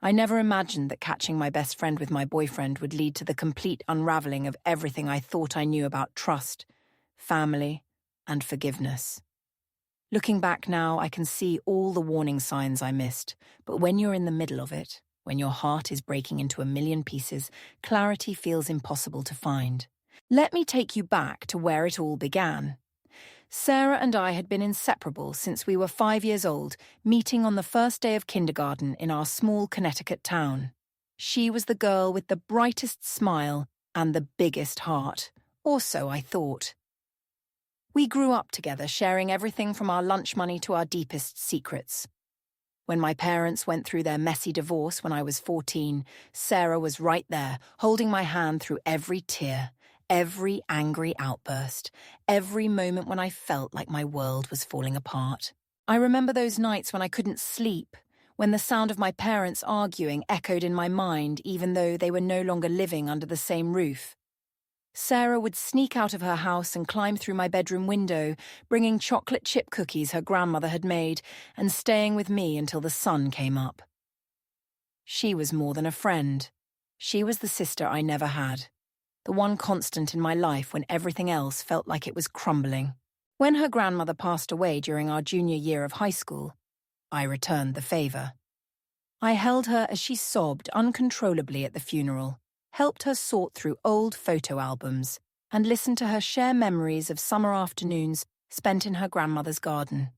I never imagined that catching my best friend with my boyfriend would lead to the complete unraveling of everything I thought I knew about trust, family, and forgiveness. Looking back now, I can see all the warning signs I missed, but when you're in the middle of it, when your heart is breaking into a million pieces, clarity feels impossible to find. Let me take you back to where it all began. Sarah and I had been inseparable since we were 5 years old, meeting on the first day of kindergarten in our small Connecticut town. She was the girl with the brightest smile and the biggest heart, or so I thought. We grew up together, sharing everything from our lunch money to our deepest secrets. When my parents went through their messy divorce when I was 14, Sarah was right there, holding my hand through every tear, every angry outburst, every moment when I felt like my world was falling apart. I remember those nights when I couldn't sleep, when the sound of my parents arguing echoed in my mind even though they were no longer living under the same roof. Sarah would sneak out of her house and climb through my bedroom window, bringing chocolate chip cookies her grandmother had made and staying with me until the sun came up. She was more than a friend. She was the sister I never had, the one constant in my life when everything else felt like it was crumbling. When her grandmother passed away during our junior year of high school, I returned the favor. I held her as she sobbed uncontrollably at the funeral, helped her sort through old photo albums, and listened to her share memories of summer afternoons spent in her grandmother's garden.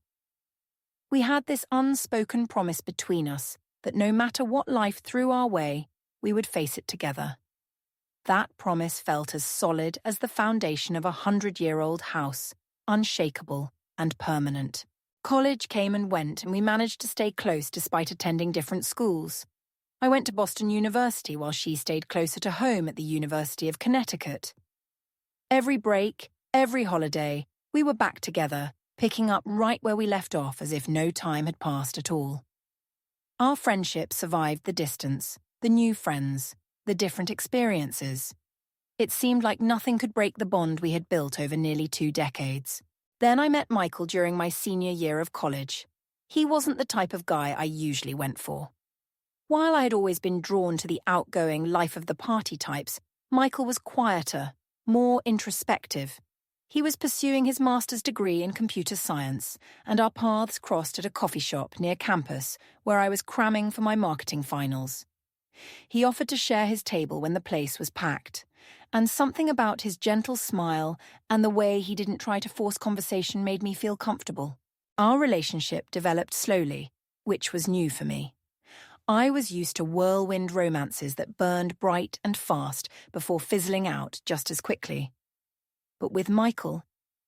We had this unspoken promise between us that no matter what life threw our way, we would face it together. That promise felt as solid as the foundation of a 100-year-old house, unshakable and permanent. College came and went, and we managed to stay close despite attending different schools. I went to Boston University while she stayed closer to home at the University of Connecticut. Every break, every holiday, we were back together, picking up right where we left off as if no time had passed at all. Our friendship survived the distance, the new friends, the different experiences. It seemed like nothing could break the bond we had built over nearly 2 decades. Then I met Michael during my senior year of college. He wasn't the type of guy I usually went for. While I had always been drawn to the outgoing, life-of-the-party types, Michael was quieter, more introspective. He was pursuing his master's degree in computer science, and our paths crossed at a coffee shop near campus where I was cramming for my marketing finals. He offered to share his table when the place was packed, and something about his gentle smile and the way he didn't try to force conversation made me feel comfortable. Our relationship developed slowly, which was new for me. I was used to whirlwind romances that burned bright and fast before fizzling out just as quickly. But with Michael,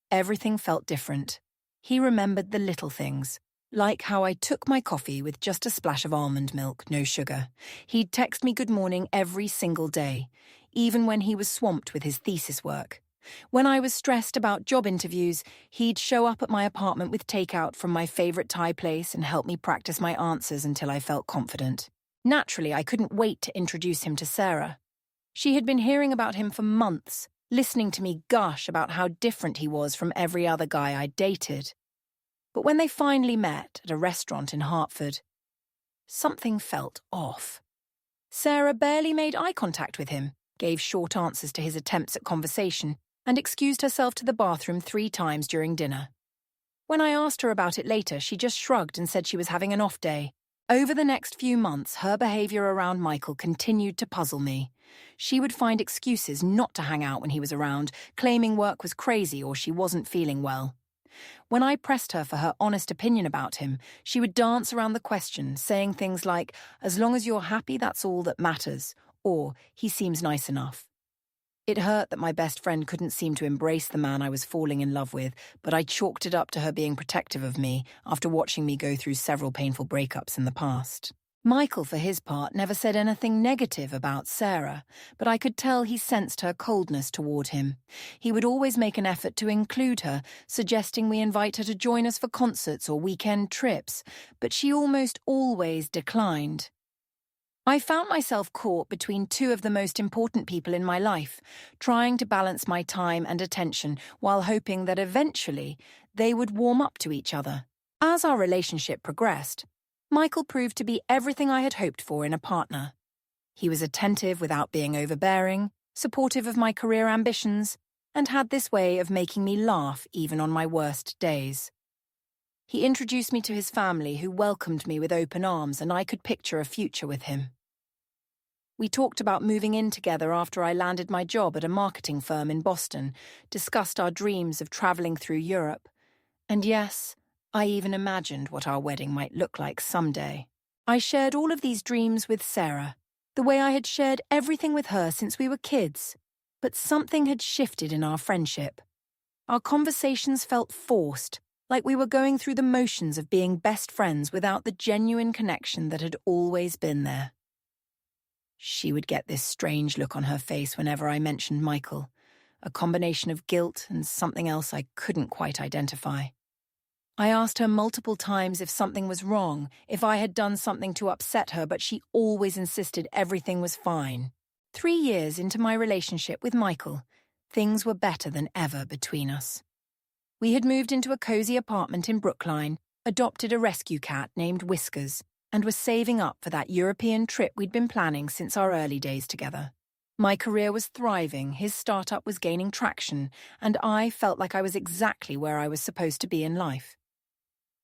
everything felt different. He remembered the little things, like how I took my coffee with just a splash of almond milk, no sugar. He'd text me good morning every single day, even when he was swamped with his thesis work. When I was stressed about job interviews, he'd show up at my apartment with takeout from my favorite Thai place and help me practice my answers until I felt confident. Naturally, I couldn't wait to introduce him to Sarah. She had been hearing about him for months, listening to me gush about how different he was from every other guy I'd dated. But when they finally met at a restaurant in Hartford, something felt off. Sarah barely made eye contact with him, gave short answers to his attempts at conversation, and excused herself to the bathroom 3 times during dinner. When I asked her about it later, she just shrugged and said she was having an off day. Over the next few months, her behavior around Michael continued to puzzle me. She would find excuses not to hang out when he was around, claiming work was crazy or she wasn't feeling well. When I pressed her for her honest opinion about him, she would dance around the question, saying things like, "As long as you're happy, that's all that matters," or "He seems nice enough." It hurt that my best friend couldn't seem to embrace the man I was falling in love with, but I chalked it up to her being protective of me after watching me go through several painful breakups in the past. Michael, for his part, never said anything negative about Sarah, but I could tell he sensed her coldness toward him. He would always make an effort to include her, suggesting we invite her to join us for concerts or weekend trips, but she almost always declined. I found myself caught between 2 of the most important people in my life, trying to balance my time and attention while hoping that eventually they would warm up to each other. As our relationship progressed, Michael proved to be everything I had hoped for in a partner. He was attentive without being overbearing, supportive of my career ambitions, and had this way of making me laugh even on my worst days. He introduced me to his family, who welcomed me with open arms, and I could picture a future with him. We talked about moving in together after I landed my job at a marketing firm in Boston, discussed our dreams of traveling through Europe, and yes, I even imagined what our wedding might look like someday. I shared all of these dreams with Sarah, the way I had shared everything with her since we were kids, but something had shifted in our friendship. Our conversations felt forced, like we were going through the motions of being best friends without the genuine connection that had always been there. She would get this strange look on her face whenever I mentioned Michael, a combination of guilt and something else I couldn't quite identify. I asked her multiple times if something was wrong, if I had done something to upset her, but she always insisted everything was fine. 3 years into my relationship with Michael, things were better than ever between us. We had moved into a cozy apartment in Brookline, adopted a rescue cat named Whiskers, and were saving up for that European trip we'd been planning since our early days together. My career was thriving, his startup was gaining traction, and I felt like I was exactly where I was supposed to be in life.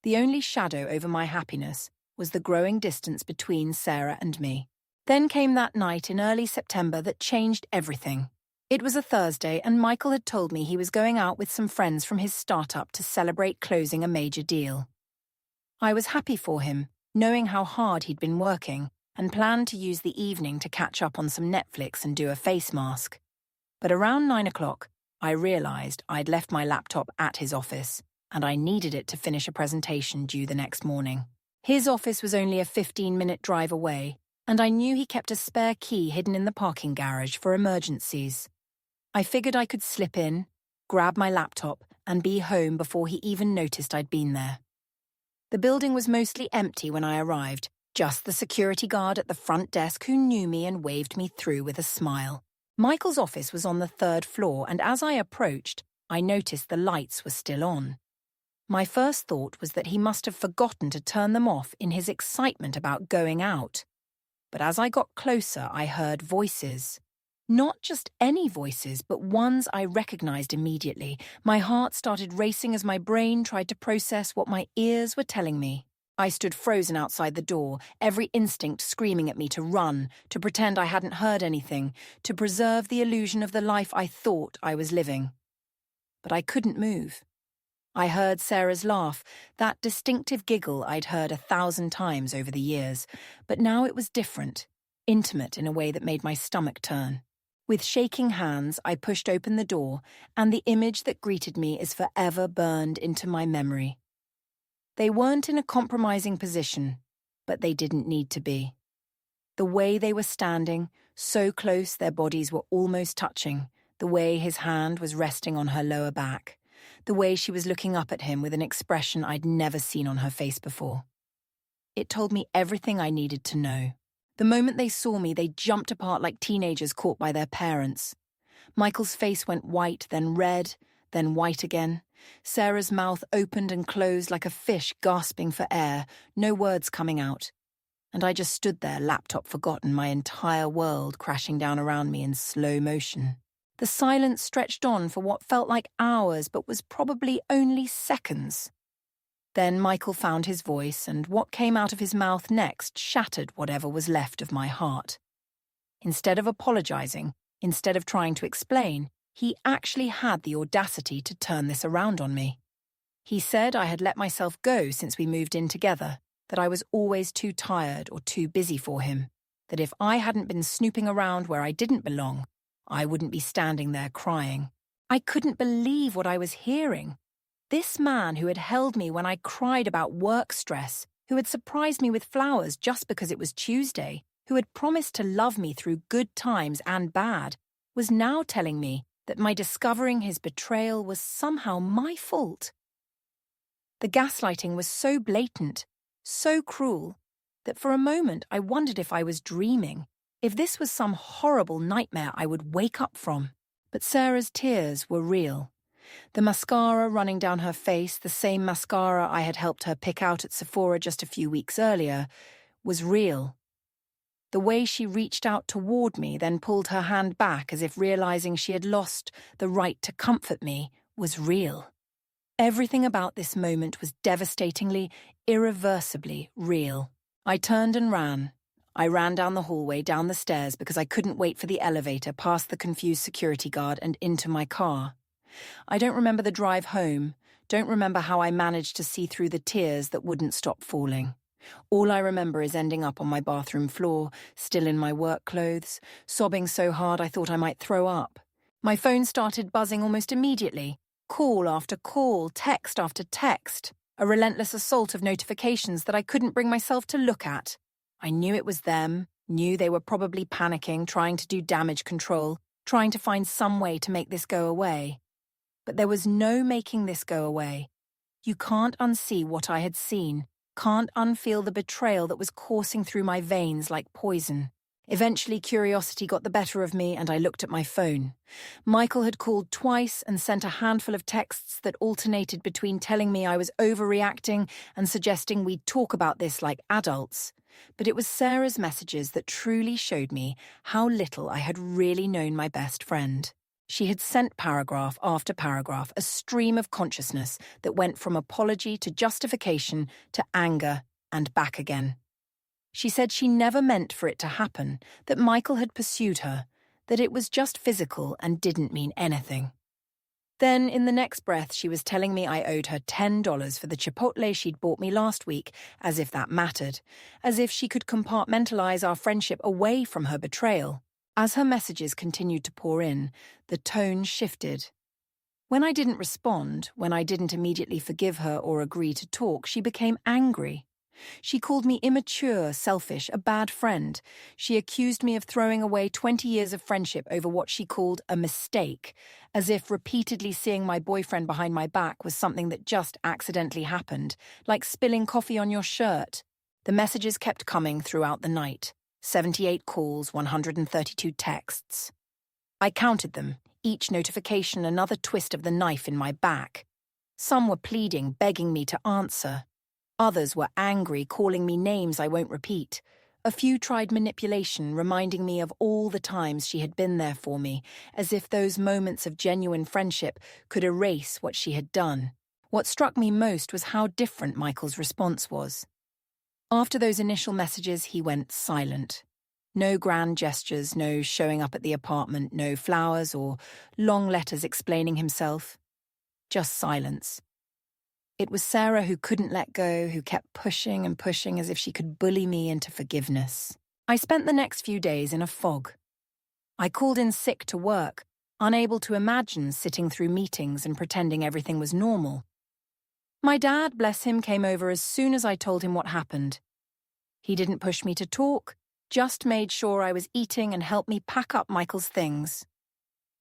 The only shadow over my happiness was the growing distance between Sarah and me. Then came that night in early September that changed everything. It was a Thursday, and Michael had told me he was going out with some friends from his startup to celebrate closing a major deal. I was happy for him, knowing how hard he'd been working, and planned to use the evening to catch up on some Netflix and do a face mask. But around 9 o'clock, I realized I'd left my laptop at his office, and I needed it to finish a presentation due the next morning. His office was only a 15-minute drive away, and I knew he kept a spare key hidden in the parking garage for emergencies. I figured I could slip in, grab my laptop, and be home before he even noticed I'd been there. The building was mostly empty when I arrived, just the security guard at the front desk who knew me and waved me through with a smile. Michael's office was on the 3rd floor, and as I approached, I noticed the lights were still on. My first thought was that he must have forgotten to turn them off in his excitement about going out. But as I got closer, I heard voices. Not just any voices, but ones I recognized immediately. My heart started racing as my brain tried to process what my ears were telling me. I stood frozen outside the door, every instinct screaming at me to run, to pretend I hadn't heard anything, to preserve the illusion of the life I thought I was living. But I couldn't move. I heard Sarah's laugh, that distinctive giggle I'd heard 1,000 times over the years, but now it was different, intimate in a way that made my stomach turn. With shaking hands, I pushed open the door, and the image that greeted me is forever burned into my memory. They weren't in a compromising position, but they didn't need to be. The way they were standing, so close their bodies were almost touching, the way his hand was resting on her lower back, the way she was looking up at him with an expression I'd never seen on her face before. It told me everything I needed to know. The moment they saw me, they jumped apart like teenagers caught by their parents. Michael's face went white, then red, then white again. Sarah's mouth opened and closed like a fish gasping for air, no words coming out. And I just stood there, laptop forgotten, my entire world crashing down around me in slow motion. The silence stretched on for what felt like hours, but was probably only seconds. Then Michael found his voice, and what came out of his mouth next shattered whatever was left of my heart. Instead of apologizing, instead of trying to explain, he actually had the audacity to turn this around on me. He said I had let myself go since we moved in together, that I was always too tired or too busy for him, that if I hadn't been snooping around where I didn't belong, I wouldn't be standing there crying. I couldn't believe what I was hearing. This man who had held me when I cried about work stress, who had surprised me with flowers just because it was Tuesday, who had promised to love me through good times and bad, was now telling me that my discovering his betrayal was somehow my fault. The gaslighting was so blatant, so cruel, that for a moment I wondered if I was dreaming, if this was some horrible nightmare I would wake up from. But Sarah's tears were real. The mascara running down her face, the same mascara I had helped her pick out at Sephora just a few weeks earlier, was real. The way she reached out toward me, then pulled her hand back as if realizing she had lost the right to comfort me, was real. Everything about this moment was devastatingly, irreversibly real. I turned and ran. I ran down the hallway, down the stairs, because I couldn't wait for the elevator, past the confused security guard, and into my car. I don't remember the drive home, don't remember how I managed to see through the tears that wouldn't stop falling. All I remember is ending up on my bathroom floor, still in my work clothes, sobbing so hard I thought I might throw up. My phone started buzzing almost immediately. Call after call, text after text, a relentless assault of notifications that I couldn't bring myself to look at. I knew it was them, knew they were probably panicking, trying to do damage control, trying to find some way to make this go away. But there was no making this go away. You can't unsee what I had seen, can't unfeel the betrayal that was coursing through my veins like poison. Eventually, curiosity got the better of me and I looked at my phone. Michael had called twice and sent a handful of texts that alternated between telling me I was overreacting and suggesting we'd talk about this like adults. But it was Sarah's messages that truly showed me how little I had really known my best friend. She had sent paragraph after paragraph, a stream of consciousness that went from apology to justification to anger and back again. She said she never meant for it to happen, that Michael had pursued her, that it was just physical and didn't mean anything. Then, in the next breath, she was telling me I owed her $10 for the Chipotle she'd bought me last week, as if that mattered, as if she could compartmentalize our friendship away from her betrayal. As her messages continued to pour in, the tone shifted. When I didn't respond, when I didn't immediately forgive her or agree to talk, she became angry. She called me immature, selfish, a bad friend. She accused me of throwing away 20 years of friendship over what she called a mistake, as if repeatedly seeing my boyfriend behind my back was something that just accidentally happened, like spilling coffee on your shirt. The messages kept coming throughout the night. 78 calls, 132 texts. I counted them, each notification another twist of the knife in my back. Some were pleading, begging me to answer. Others were angry, calling me names I won't repeat. A few tried manipulation, reminding me of all the times she had been there for me, as if those moments of genuine friendship could erase what she had done. What struck me most was how different Michael's response was. After those initial messages, he went silent. No grand gestures, no showing up at the apartment, no flowers or long letters explaining himself. Just silence. It was Sarah who couldn't let go, who kept pushing and pushing as if she could bully me into forgiveness. I spent the next few days in a fog. I called in sick to work, unable to imagine sitting through meetings and pretending everything was normal. My dad, bless him, came over as soon as I told him what happened. He didn't push me to talk, just made sure I was eating and helped me pack up Michael's things.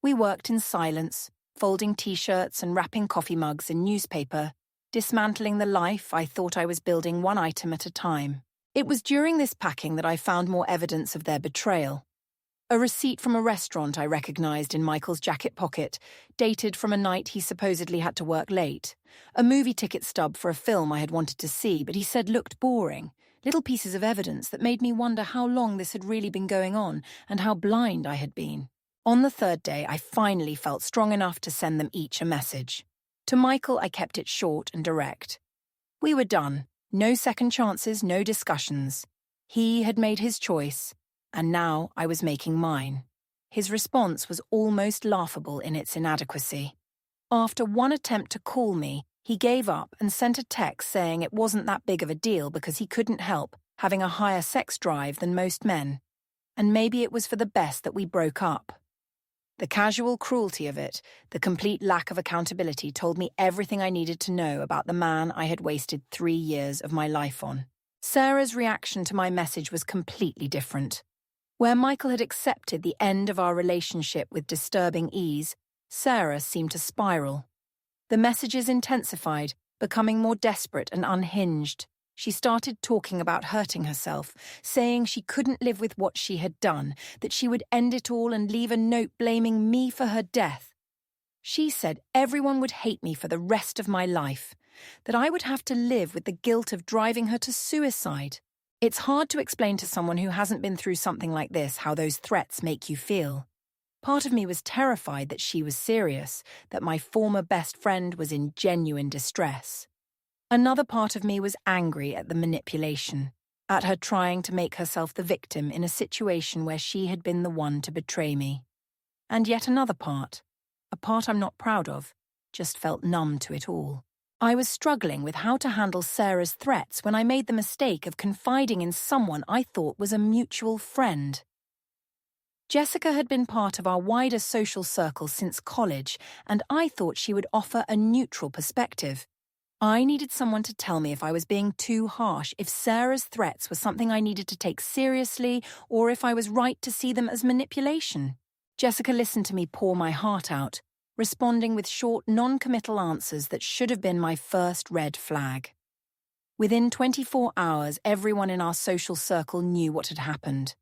We worked in silence, folding t-shirts and wrapping coffee mugs in newspaper, dismantling the life I thought I was building one item at a time. It was during this packing that I found more evidence of their betrayal. A receipt from a restaurant I recognized in Michael's jacket pocket, dated from a night he supposedly had to work late. A movie ticket stub for a film I had wanted to see, but he said looked boring. Little pieces of evidence that made me wonder how long this had really been going on and how blind I had been. On the third day, I finally felt strong enough to send them each a message. To Michael, I kept it short and direct. We were done. No second chances, no discussions. He had made his choice, and now I was making mine. His response was almost laughable in its inadequacy. After one attempt to call me, he gave up and sent a text saying it wasn't that big of a deal because he couldn't help having a higher sex drive than most men, and maybe it was for the best that we broke up. The casual cruelty of it, the complete lack of accountability, told me everything I needed to know about the man I had wasted 3 years of my life on. Sarah's reaction to my message was completely different. Where Michael had accepted the end of our relationship with disturbing ease, Sarah seemed to spiral. The messages intensified, becoming more desperate and unhinged. She started talking about hurting herself, saying she couldn't live with what she had done, that she would end it all and leave a note blaming me for her death. She said everyone would hate me for the rest of my life, that I would have to live with the guilt of driving her to suicide. It's hard to explain to someone who hasn't been through something like this how those threats make you feel. Part of me was terrified that she was serious, that my former best friend was in genuine distress. Another part of me was angry at the manipulation, at her trying to make herself the victim in a situation where she had been the one to betray me. And yet another part, a part I'm not proud of, just felt numb to it all. I was struggling with how to handle Sarah's threats when I made the mistake of confiding in someone I thought was a mutual friend. Jessica had been part of our wider social circle since college, and I thought she would offer a neutral perspective. I needed someone to tell me if I was being too harsh, if Sarah's threats were something I needed to take seriously, or if I was right to see them as manipulation. Jessica listened to me pour my heart out, responding with short, non-committal answers that should have been my first red flag. Within 24 hours, everyone in our social circle knew what had happened.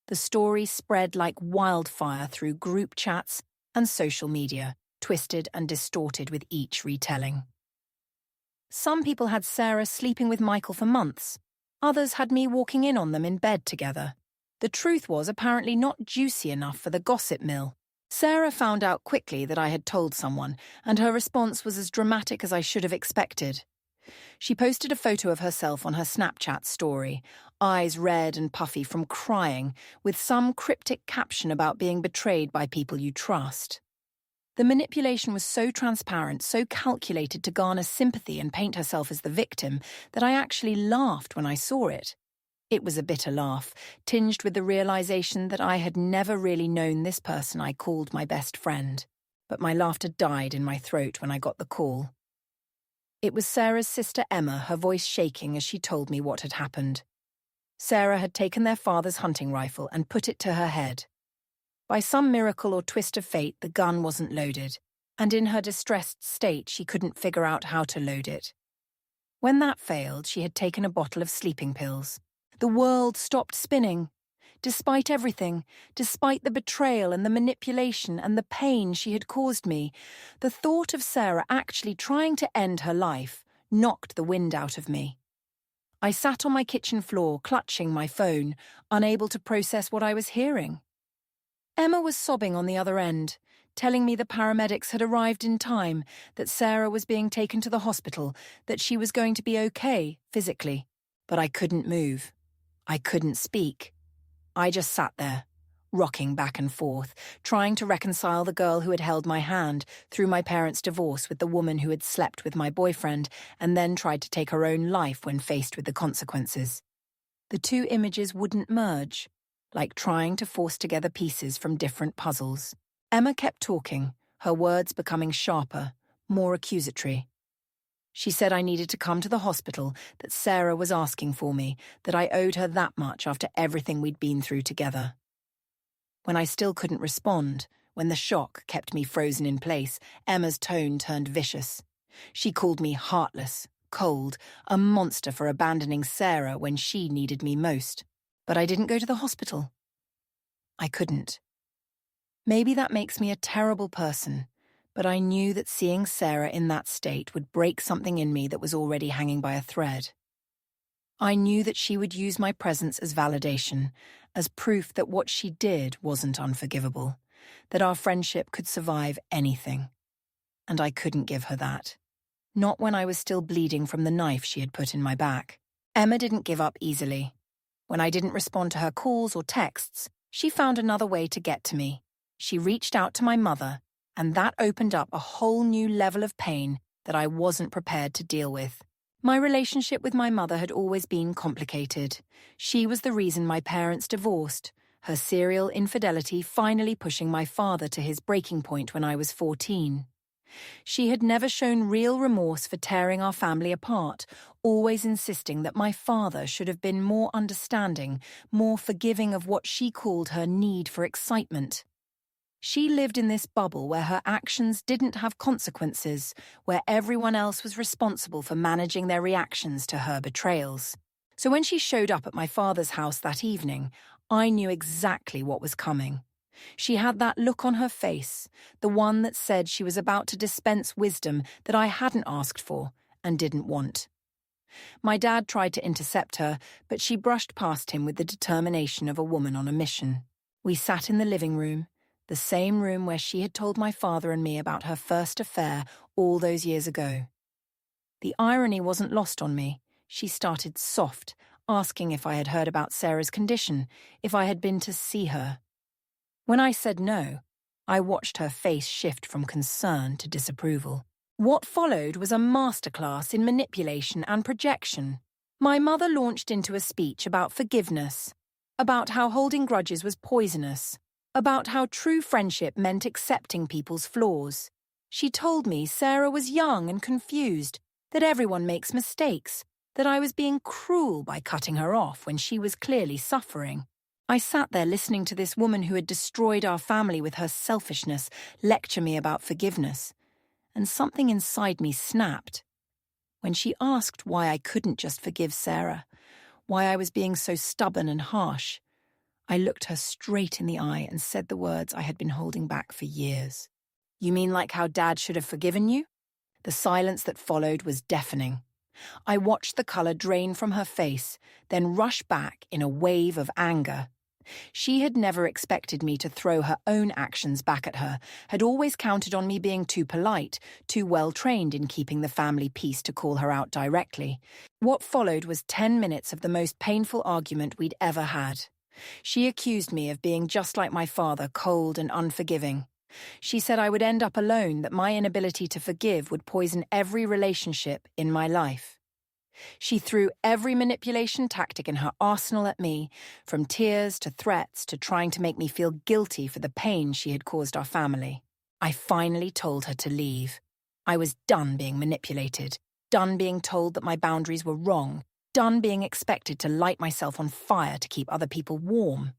The story spread like wildfire through group chats and social media, twisted and distorted with each retelling. Some people had Sarah sleeping with Michael for months. Others had me walking in on them in bed together. The truth was apparently not juicy enough for the gossip mill. Sarah found out quickly that I had told someone, and her response was as dramatic as I should have expected. She posted a photo of herself on her Snapchat story, eyes red and puffy from crying, with some cryptic caption about being betrayed by people you trust. The manipulation was so transparent, so calculated to garner sympathy and paint herself as the victim, that I actually laughed when I saw it. It was a bitter laugh, tinged with the realization that I had never really known this person I called my best friend. But my laughter died in my throat when I got the call. It was Sarah's sister Emma, her voice shaking as she told me what had happened. Sarah had taken their father's hunting rifle and put it to her head. By some miracle or twist of fate, the gun wasn't loaded, and in her distressed state, she couldn't figure out how to load it. When that failed, she had taken a bottle of sleeping pills. The world stopped spinning. Despite everything, despite the betrayal and the manipulation and the pain she had caused me, the thought of Sarah actually trying to end her life knocked the wind out of me. I sat on my kitchen floor, clutching my phone, unable to process what I was hearing. Emma was sobbing on the other end, telling me the paramedics had arrived in time, that Sarah was being taken to the hospital, that she was going to be okay, physically. But I couldn't move. I couldn't speak. I just sat there, rocking back and forth, trying to reconcile the girl who had held my hand through my parents' divorce with the woman who had slept with my boyfriend and then tried to take her own life when faced with the consequences. The two images wouldn't merge, like trying to force together pieces from different puzzles. Emma kept talking, her words becoming sharper, more accusatory. She said I needed to come to the hospital, that Sarah was asking for me, that I owed her that much after everything we'd been through together. When I still couldn't respond, when the shock kept me frozen in place, Emma's tone turned vicious. She called me heartless, cold, a monster for abandoning Sarah when she needed me most. But I didn't go to the hospital. I couldn't. Maybe that makes me a terrible person, but I knew that seeing Sarah in that state would break something in me that was already hanging by a thread. I knew that she would use my presence as validation, as proof that what she did wasn't unforgivable, that our friendship could survive anything. And I couldn't give her that. Not when I was still bleeding from the knife she had put in my back. Emma didn't give up easily. When I didn't respond to her calls or texts, she found another way to get to me. She reached out to my mother, and that opened up a whole new level of pain that I wasn't prepared to deal with. My relationship with my mother had always been complicated. She was the reason my parents divorced, her serial infidelity finally pushing my father to his breaking point when I was 14. She had never shown real remorse for tearing our family apart, always insisting that my father should have been more understanding, more forgiving of what she called her need for excitement. She lived in this bubble where her actions didn't have consequences, where everyone else was responsible for managing their reactions to her betrayals. So when she showed up at my father's house that evening, I knew exactly what was coming. She had that look on her face, the one that said she was about to dispense wisdom that I hadn't asked for and didn't want. My dad tried to intercept her, but she brushed past him with the determination of a woman on a mission. We sat in the living room, the same room where she had told my father and me about her first affair all those years ago. The irony wasn't lost on me. She started soft, asking if I had heard about Sarah's condition, if I had been to see her. When I said no, I watched her face shift from concern to disapproval. What followed was a masterclass in manipulation and projection. My mother launched into a speech about forgiveness, about how holding grudges was poisonous, about how true friendship meant accepting people's flaws. She told me Sarah was young and confused, that everyone makes mistakes, that I was being cruel by cutting her off when she was clearly suffering. I sat there listening to this woman who had destroyed our family with her selfishness lecture me about forgiveness, and something inside me snapped. When she asked why I couldn't just forgive Sarah, why I was being so stubborn and harsh, I looked her straight in the eye and said the words I had been holding back for years. "You mean like how Dad should have forgiven you?" The silence that followed was deafening. I watched the colour drain from her face, then rush back in a wave of anger. She had never expected me to throw her own actions back at her, had always counted on me being too polite, too well-trained in keeping the family peace to call her out directly. What followed was 10 minutes of the most painful argument we'd ever had. She accused me of being just like my father, cold and unforgiving. She said I would end up alone, that my inability to forgive would poison every relationship in my life. She threw every manipulation tactic in her arsenal at me, from tears to threats to trying to make me feel guilty for the pain she had caused our family. I finally told her to leave. I was done being manipulated, done being told that my boundaries were wrong, done being expected to light myself on fire to keep other people warm.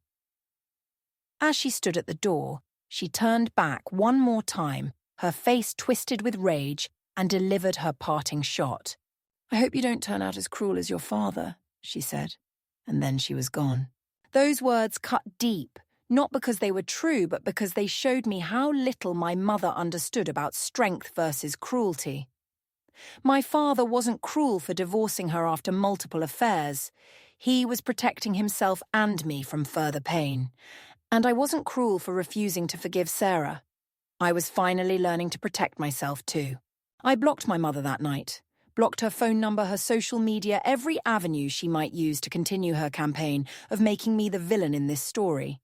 As she stood at the door, she turned back one more time, her face twisted with rage, and delivered her parting shot. "I hope you don't turn out as cruel as your father," she said, and then she was gone. Those words cut deep, not because they were true, but because they showed me how little my mother understood about strength versus cruelty. My father wasn't cruel for divorcing her after multiple affairs. He was protecting himself and me from further pain. And I wasn't cruel for refusing to forgive Sarah. I was finally learning to protect myself too. I blocked my mother that night. Blocked her phone number, her social media, every avenue she might use to continue her campaign of making me the villain in this story.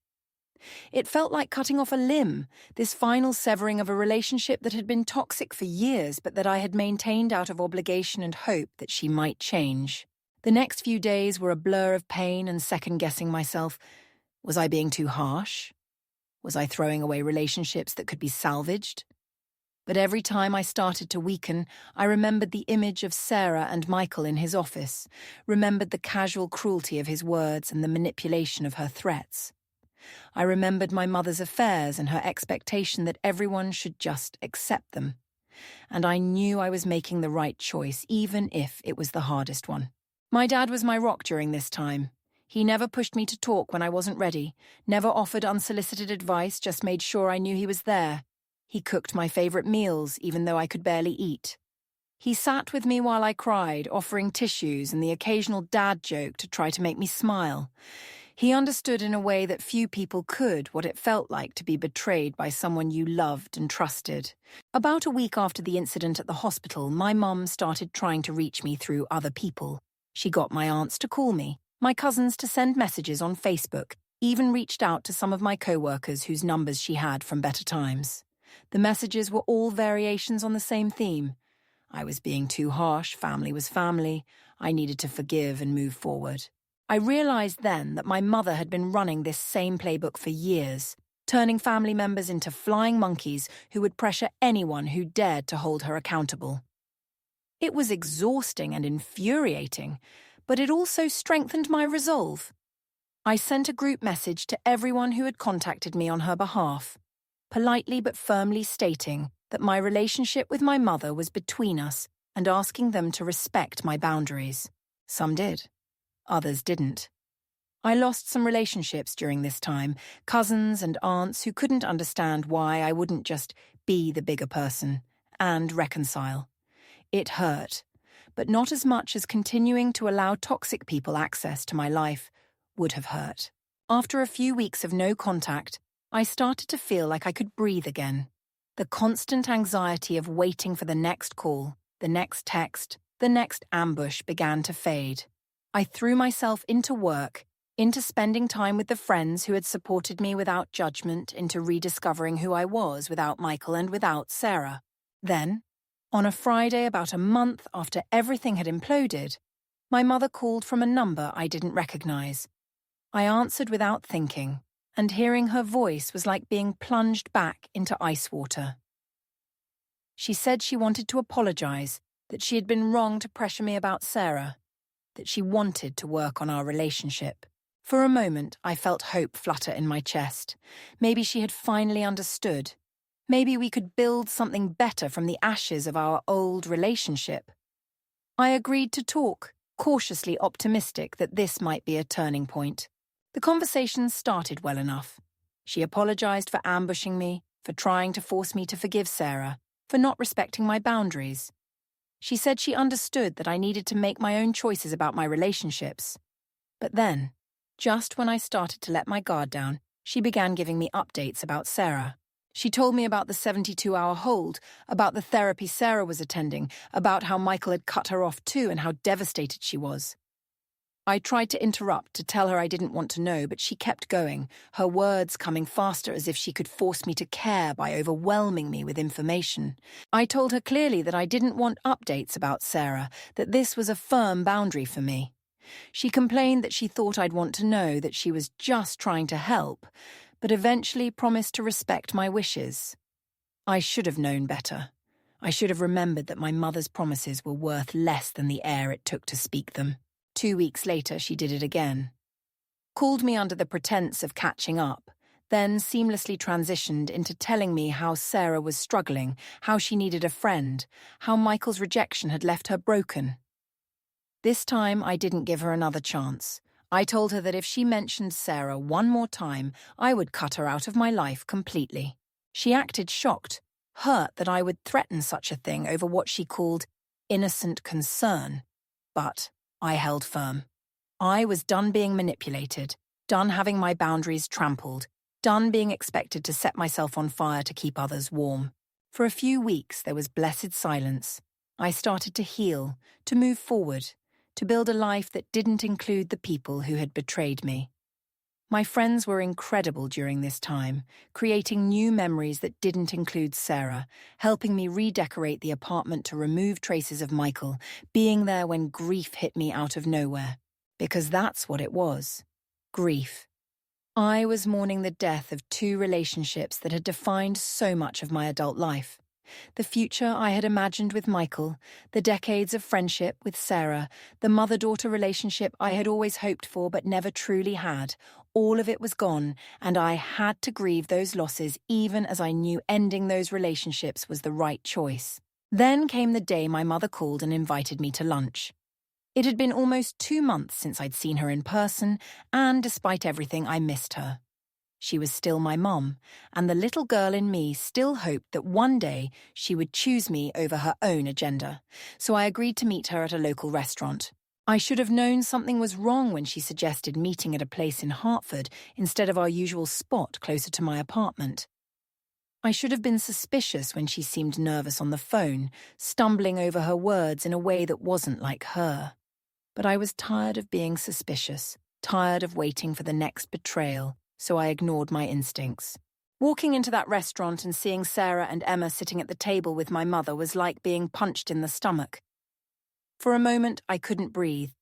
It felt like cutting off a limb, this final severing of a relationship that had been toxic for years, but that I had maintained out of obligation and hope that she might change. The next few days were a blur of pain and second-guessing myself. Was I being too harsh? Was I throwing away relationships that could be salvaged? But every time I started to weaken, I remembered the image of Sarah and Michael in his office, remembered the casual cruelty of his words and the manipulation of her threats. I remembered my mother's affairs and her expectation that everyone should just accept them. And I knew I was making the right choice, even if it was the hardest one. My dad was my rock during this time. He never pushed me to talk when I wasn't ready, never offered unsolicited advice, just made sure I knew he was there. He cooked my favorite meals, even though I could barely eat. He sat with me while I cried, offering tissues and the occasional dad joke to try to make me smile. He understood in a way that few people could what it felt like to be betrayed by someone you loved and trusted. About a week after the incident at the hospital, my mum started trying to reach me through other people. She got my aunts to call me, my cousins to send messages on Facebook, even reached out to some of my co-workers whose numbers she had from better times. The messages were all variations on the same theme. I was being too harsh, family was family, I needed to forgive and move forward. I realized then that my mother had been running this same playbook for years, turning family members into flying monkeys who would pressure anyone who dared to hold her accountable. It was exhausting and infuriating, but it also strengthened my resolve. I sent a group message to everyone who had contacted me on her behalf, politely but firmly stating that my relationship with my mother was between us and asking them to respect my boundaries. Some did. Others didn't. I lost some relationships during this time, cousins and aunts who couldn't understand why I wouldn't just be the bigger person and reconcile. It hurt, but not as much as continuing to allow toxic people access to my life would have hurt. After a few weeks of no contact, I started to feel like I could breathe again. The constant anxiety of waiting for the next call, the next text, the next ambush began to fade. I threw myself into work, into spending time with the friends who had supported me without judgment, into rediscovering who I was without Michael and without Sarah. Then, on a Friday about a month after everything had imploded, my mother called from a number I didn't recognize. I answered without thinking, and hearing her voice was like being plunged back into ice water. She said she wanted to apologize, that she had been wrong to pressure me about Sarah, that she wanted to work on our relationship. For a moment, I felt hope flutter in my chest. Maybe she had finally understood. Maybe we could build something better from the ashes of our old relationship. I agreed to talk, cautiously optimistic that this might be a turning point. The conversation started well enough. She apologized for ambushing me, for trying to force me to forgive Sarah, for not respecting my boundaries. She said she understood that I needed to make my own choices about my relationships. But then, just when I started to let my guard down, she began giving me updates about Sarah. She told me about the 72-hour hold, about the therapy Sarah was attending, about how Michael had cut her off too and how devastated she was. I tried to interrupt, to tell her I didn't want to know, but she kept going, her words coming faster as if she could force me to care by overwhelming me with information. I told her clearly that I didn't want updates about Sarah, that this was a firm boundary for me. She complained that she thought I'd want to know, that she was just trying to help, but eventually promised to respect my wishes. I should have known better. I should have remembered that my mother's promises were worth less than the air it took to speak them. 2 weeks later, she did it again. Called me under the pretense of catching up, then seamlessly transitioned into telling me how Sarah was struggling, how she needed a friend, how Michael's rejection had left her broken. This time, I didn't give her another chance. I told her that if she mentioned Sarah one more time, I would cut her out of my life completely. She acted shocked, hurt that I would threaten such a thing over what she called innocent concern. But I held firm. I was done being manipulated, done having my boundaries trampled, done being expected to set myself on fire to keep others warm. For a few weeks, there was blessed silence. I started to heal, to move forward, to build a life that didn't include the people who had betrayed me. My friends were incredible during this time, creating new memories that didn't include Sarah, helping me redecorate the apartment to remove traces of Michael, being there when grief hit me out of nowhere. Because that's what it was. Grief. I was mourning the death of 2 relationships that had defined so much of my adult life. The future I had imagined with Michael, the decades of friendship with Sarah, the mother-daughter relationship I had always hoped for but never truly had, all of it was gone, and I had to grieve those losses even as I knew ending those relationships was the right choice. Then came the day my mother called and invited me to lunch. It had been almost 2 months since I'd seen her in person, and despite everything, I missed her. She was still my mom, and the little girl in me still hoped that one day she would choose me over her own agenda, so I agreed to meet her at a local restaurant. I should have known something was wrong when she suggested meeting at a place in Hartford instead of our usual spot closer to my apartment. I should have been suspicious when she seemed nervous on the phone, stumbling over her words in a way that wasn't like her. But I was tired of being suspicious, tired of waiting for the next betrayal, so I ignored my instincts. Walking into that restaurant and seeing Sarah and Emma sitting at the table with my mother was like being punched in the stomach. For a moment, I couldn't breathe,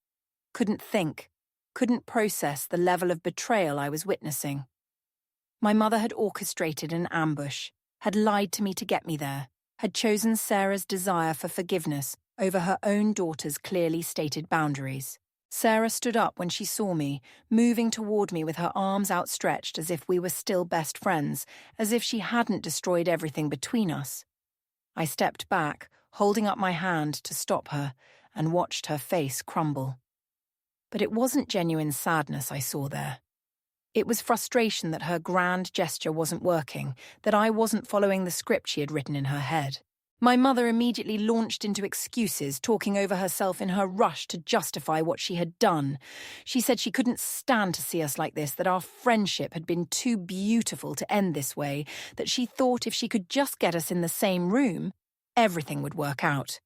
couldn't think, couldn't process the level of betrayal I was witnessing. My mother had orchestrated an ambush, had lied to me to get me there, had chosen Sarah's desire for forgiveness over her own daughter's clearly stated boundaries. Sarah stood up when she saw me, moving toward me with her arms outstretched as if we were still best friends, as if she hadn't destroyed everything between us. I stepped back, holding up my hand to stop her, and watched her face crumble. But it wasn't genuine sadness I saw there. It was frustration that her grand gesture wasn't working, that I wasn't following the script she had written in her head. My mother immediately launched into excuses, talking over herself in her rush to justify what she had done. She said she couldn't stand to see us like this, that our friendship had been too beautiful to end this way, that she thought if she could just get us in the same room, everything would work out.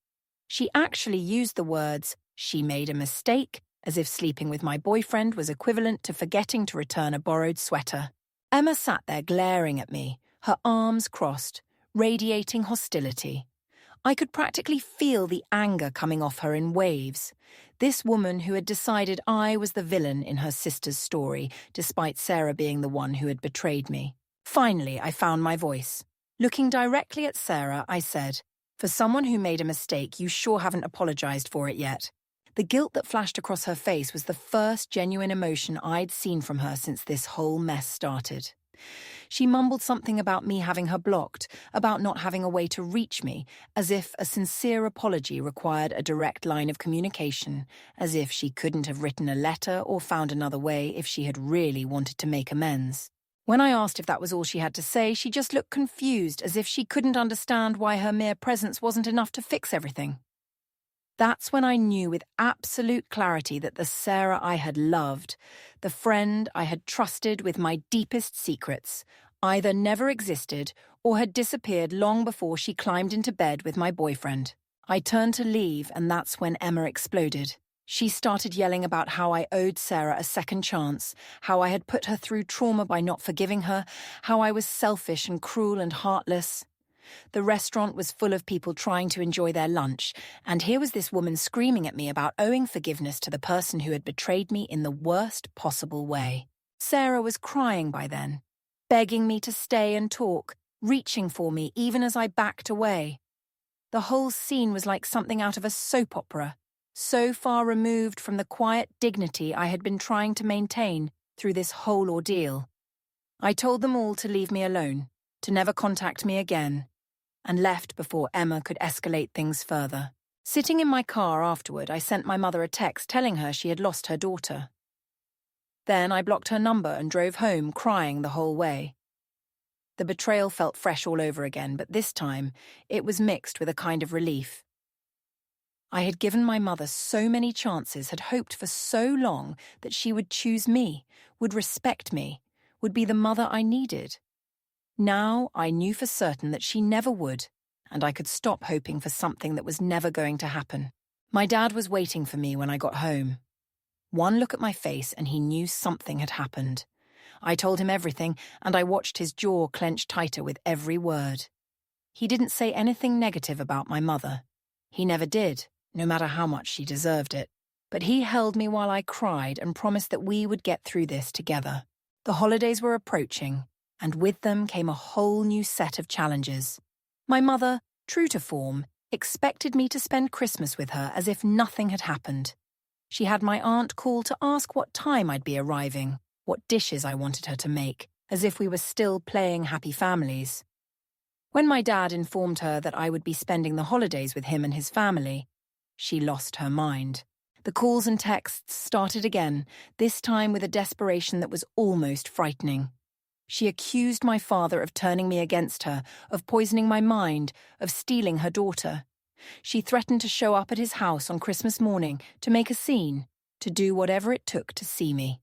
She actually used the words, "she made a mistake," as if sleeping with my boyfriend was equivalent to forgetting to return a borrowed sweater. Emma sat there glaring at me, her arms crossed, radiating hostility. I could practically feel the anger coming off her in waves. This woman who had decided I was the villain in her sister's story, despite Sarah being the one who had betrayed me. Finally, I found my voice. Looking directly at Sarah, I said, "For someone who made a mistake, you sure haven't apologized for it yet." The guilt that flashed across her face was the first genuine emotion I'd seen from her since this whole mess started. She mumbled something about me having her blocked, about not having a way to reach me, as if a sincere apology required a direct line of communication, as if she couldn't have written a letter or found another way if she had really wanted to make amends. When I asked if that was all she had to say, she just looked confused, as if she couldn't understand why her mere presence wasn't enough to fix everything. That's when I knew with absolute clarity that the Sarah I had loved, the friend I had trusted with my deepest secrets, either never existed or had disappeared long before she climbed into bed with my boyfriend. I turned to leave, and that's when Emma exploded. She started yelling about how I owed Sarah a second chance, how I had put her through trauma by not forgiving her, how I was selfish and cruel and heartless. The restaurant was full of people trying to enjoy their lunch, and here was this woman screaming at me about owing forgiveness to the person who had betrayed me in the worst possible way. Sarah was crying by then, begging me to stay and talk, reaching for me even as I backed away. The whole scene was like something out of a soap opera, so far removed from the quiet dignity I had been trying to maintain through this whole ordeal. I told them all to leave me alone, to never contact me again, and left before Emma could escalate things further. Sitting in my car afterward, I sent my mother a text telling her she had lost her daughter. Then I blocked her number and drove home crying the whole way. The betrayal felt fresh all over again, but this time it was mixed with a kind of relief. I had given my mother so many chances, had hoped for so long that she would choose me, would respect me, would be the mother I needed. Now I knew for certain that she never would, and I could stop hoping for something that was never going to happen. My dad was waiting for me when I got home. One look at my face and he knew something had happened. I told him everything, and I watched his jaw clench tighter with every word. He didn't say anything negative about my mother. He never did, no matter how much she deserved it. But he held me while I cried and promised that we would get through this together. The holidays were approaching, and with them came a whole new set of challenges. My mother, true to form, expected me to spend Christmas with her as if nothing had happened. She had my aunt call to ask what time I'd be arriving, what dishes I wanted her to make, as if we were still playing happy families. When my dad informed her that I would be spending the holidays with him and his family, she lost her mind. The calls and texts started again, this time with a desperation that was almost frightening. She accused my father of turning me against her, of poisoning my mind, of stealing her daughter. She threatened to show up at his house on Christmas morning, to make a scene, to do whatever it took to see me.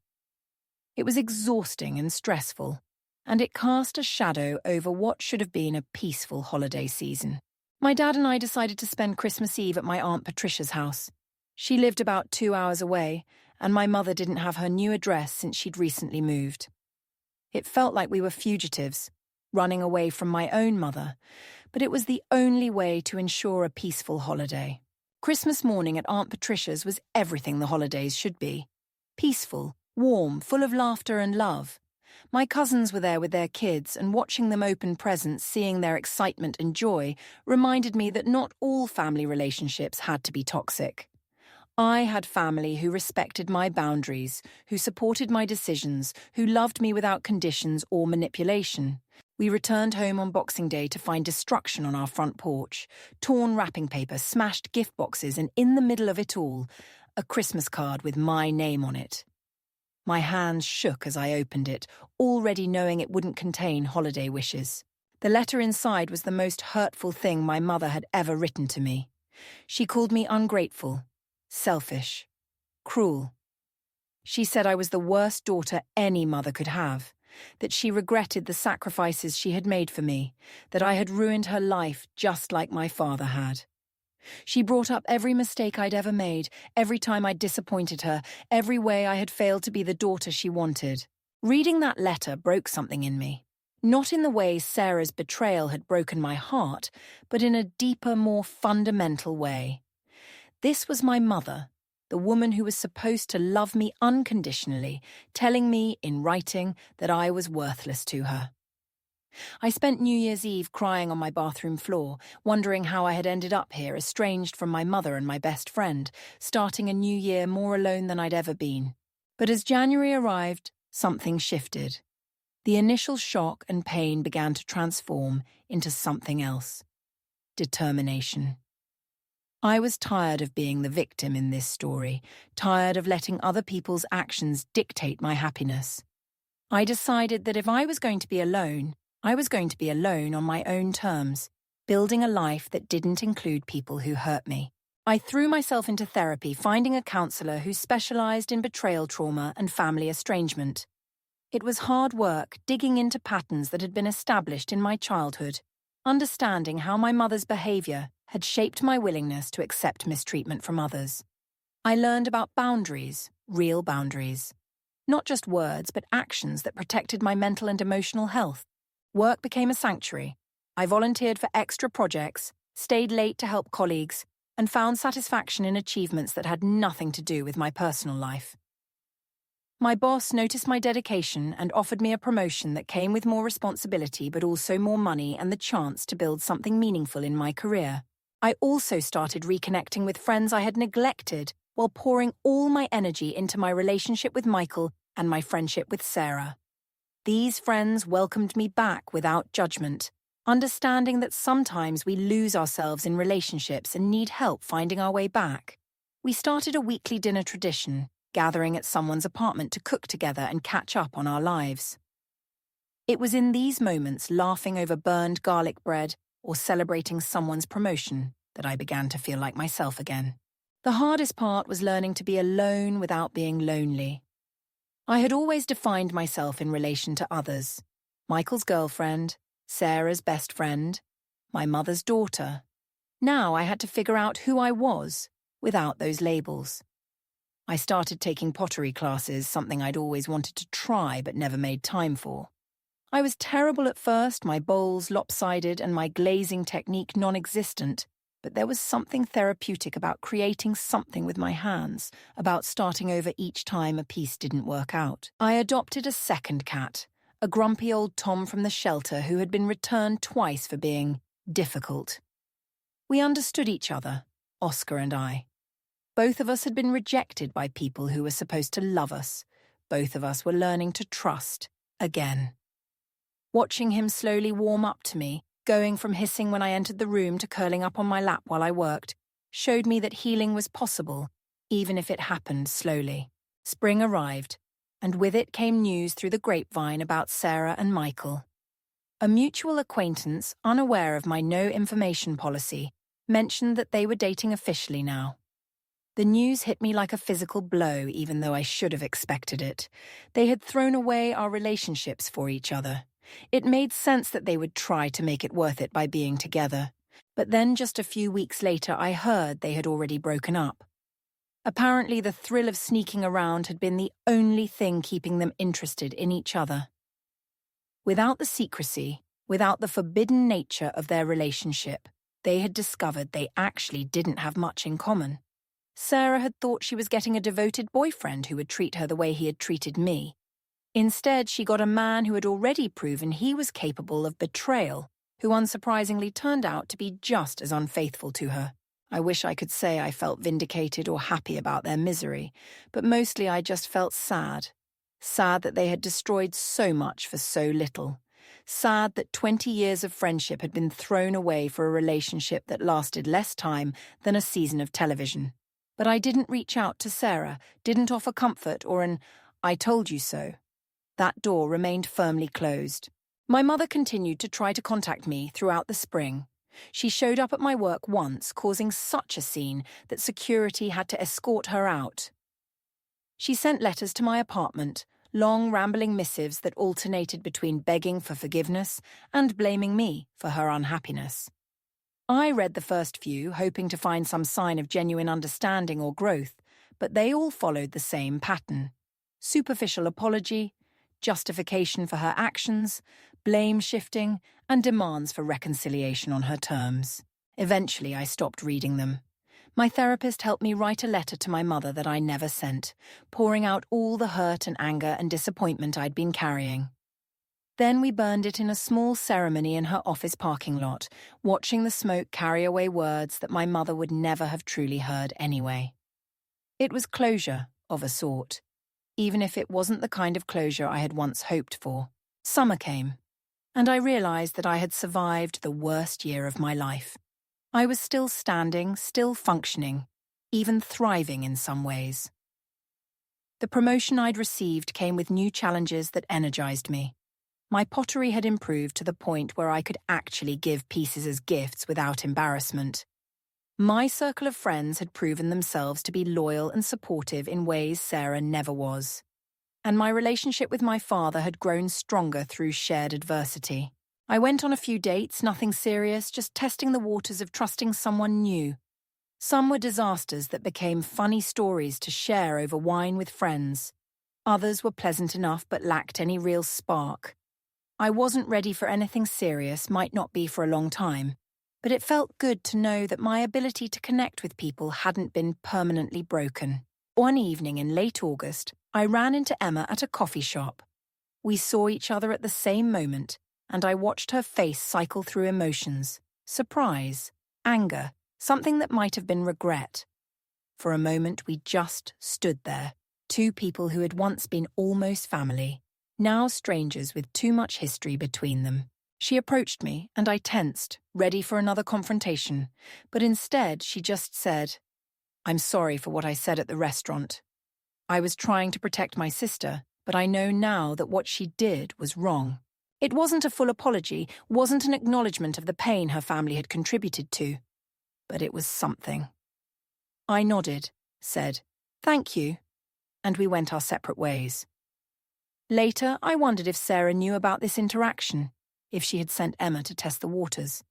It was exhausting and stressful, and it cast a shadow over what should have been a peaceful holiday season. My dad and I decided to spend Christmas Eve at my Aunt Patricia's house. She lived about 2 hours away, and my mother didn't have her new address since she'd recently moved. It felt like we were fugitives, running away from my own mother, but it was the only way to ensure a peaceful holiday. Christmas morning at Aunt Patricia's was everything the holidays should be. Peaceful, warm, full of laughter and love. My cousins were there with their kids, and watching them open presents, seeing their excitement and joy, reminded me that not all family relationships had to be toxic. I had family who respected my boundaries, who supported my decisions, who loved me without conditions or manipulation. We returned home on Boxing Day to find destruction on our front porch, torn wrapping paper, smashed gift boxes, and in the middle of it all, a Christmas card with my name on it. My hands shook as I opened it, already knowing it wouldn't contain holiday wishes. The letter inside was the most hurtful thing my mother had ever written to me. She called me ungrateful, selfish, cruel. She said I was the worst daughter any mother could have, that she regretted the sacrifices she had made for me, that I had ruined her life just like my father had. She brought up every mistake I'd ever made, every time I'd disappointed her, every way I had failed to be the daughter she wanted. Reading that letter broke something in me. Not in the way Sarah's betrayal had broken my heart, but in a deeper, more fundamental way. This was my mother, the woman who was supposed to love me unconditionally, telling me, in writing, that I was worthless to her. I spent New Year's Eve crying on my bathroom floor, wondering how I had ended up here, estranged from my mother and my best friend, starting a new year more alone than I'd ever been. But as January arrived, something shifted. The initial shock and pain began to transform into something else. Determination. I was tired of being the victim in this story, tired of letting other people's actions dictate my happiness. I decided that if I was going to be alone, I was going to be alone on my own terms, building a life that didn't include people who hurt me. I threw myself into therapy, finding a counselor who specialized in betrayal trauma and family estrangement. It was hard work digging into patterns that had been established in my childhood, understanding how my mother's behavior had shaped my willingness to accept mistreatment from others. I learned about boundaries, real boundaries. Not just words, but actions that protected my mental and emotional health. Work became a sanctuary. I volunteered for extra projects, stayed late to help colleagues, and found satisfaction in achievements that had nothing to do with my personal life. My boss noticed my dedication and offered me a promotion that came with more responsibility but also more money and the chance to build something meaningful in my career. I also started reconnecting with friends I had neglected while pouring all my energy into my relationship with Michael and my friendship with Sarah. These friends welcomed me back without judgment, understanding that sometimes we lose ourselves in relationships and need help finding our way back. We started a weekly dinner tradition, gathering at someone's apartment to cook together and catch up on our lives. It was in these moments, laughing over burned garlic bread or celebrating someone's promotion, that I began to feel like myself again. The hardest part was learning to be alone without being lonely. I had always defined myself in relation to others: Michael's girlfriend, Sarah's best friend, my mother's daughter. Now I had to figure out who I was without those labels. I started taking pottery classes, something I'd always wanted to try but never made time for. I was terrible at first, my bowls lopsided and my glazing technique non-existent, but there was something therapeutic about creating something with my hands, about starting over each time a piece didn't work out. I adopted a second cat, a grumpy old Tom from the shelter who had been returned twice for being difficult. We understood each other, Oscar and I. Both of us had been rejected by people who were supposed to love us. Both of us were learning to trust again. Watching him slowly warm up to me, going from hissing when I entered the room to curling up on my lap while I worked, showed me that healing was possible, even if it happened slowly. Spring arrived, and with it came news through the grapevine about Sarah and Michael. A mutual acquaintance, unaware of my no information policy, mentioned that they were dating officially now. The news hit me like a physical blow, even though I should have expected it. They had thrown away our relationships for each other. It made sense that they would try to make it worth it by being together. But then just a few weeks later, I heard they had already broken up. Apparently, the thrill of sneaking around had been the only thing keeping them interested in each other. Without the secrecy, without the forbidden nature of their relationship, they had discovered they actually didn't have much in common. Sarah had thought she was getting a devoted boyfriend who would treat her the way he had treated me. Instead, she got a man who had already proven he was capable of betrayal, who unsurprisingly turned out to be just as unfaithful to her. I wish I could say I felt vindicated or happy about their misery, but mostly I just felt sad. Sad that they had destroyed so much for so little. Sad that 20 years of friendship had been thrown away for a relationship that lasted less time than a season of television. But I didn't reach out to Sarah, didn't offer comfort or an "I told you so." That door remained firmly closed. My mother continued to try to contact me throughout the spring. She showed up at my work once, causing such a scene that security had to escort her out. She sent letters to my apartment, long rambling missives that alternated between begging for forgiveness and blaming me for her unhappiness. I read the first few, hoping to find some sign of genuine understanding or growth, but they all followed the same pattern. Superficial apology, justification for her actions, blame shifting, and demands for reconciliation on her terms. Eventually, I stopped reading them. My therapist helped me write a letter to my mother that I never sent, pouring out all the hurt and anger and disappointment I'd been carrying. Then we burned it in a small ceremony in her office parking lot, watching the smoke carry away words that my mother would never have truly heard anyway. It was closure, of a sort, even if it wasn't the kind of closure I had once hoped for. Summer came, and I realized that I had survived the worst year of my life. I was still standing, still functioning, even thriving in some ways. The promotion I'd received came with new challenges that energized me. My pottery had improved to the point where I could actually give pieces as gifts without embarrassment. My circle of friends had proven themselves to be loyal and supportive in ways Sarah never was. And my relationship with my father had grown stronger through shared adversity. I went on a few dates, nothing serious, just testing the waters of trusting someone new. Some were disasters that became funny stories to share over wine with friends. Others were pleasant enough but lacked any real spark. I wasn't ready for anything serious, might not be for a long time, but it felt good to know that my ability to connect with people hadn't been permanently broken. One evening in late August, I ran into Emma at a coffee shop. We saw each other at the same moment, and I watched her face cycle through emotions: surprise, anger, something that might have been regret. For a moment, we just stood there, two people who had once been almost family, now strangers with too much history between them. She approached me, and I tensed, ready for another confrontation, but instead she just said, "I'm sorry for what I said at the restaurant. I was trying to protect my sister, but I know now that what she did was wrong." It wasn't a full apology, wasn't an acknowledgement of the pain her family had contributed to, but it was something. I nodded, said, "Thank you," and we went our separate ways. Later, I wondered if Sarah knew about this interaction, if she had sent Emma to test the waters.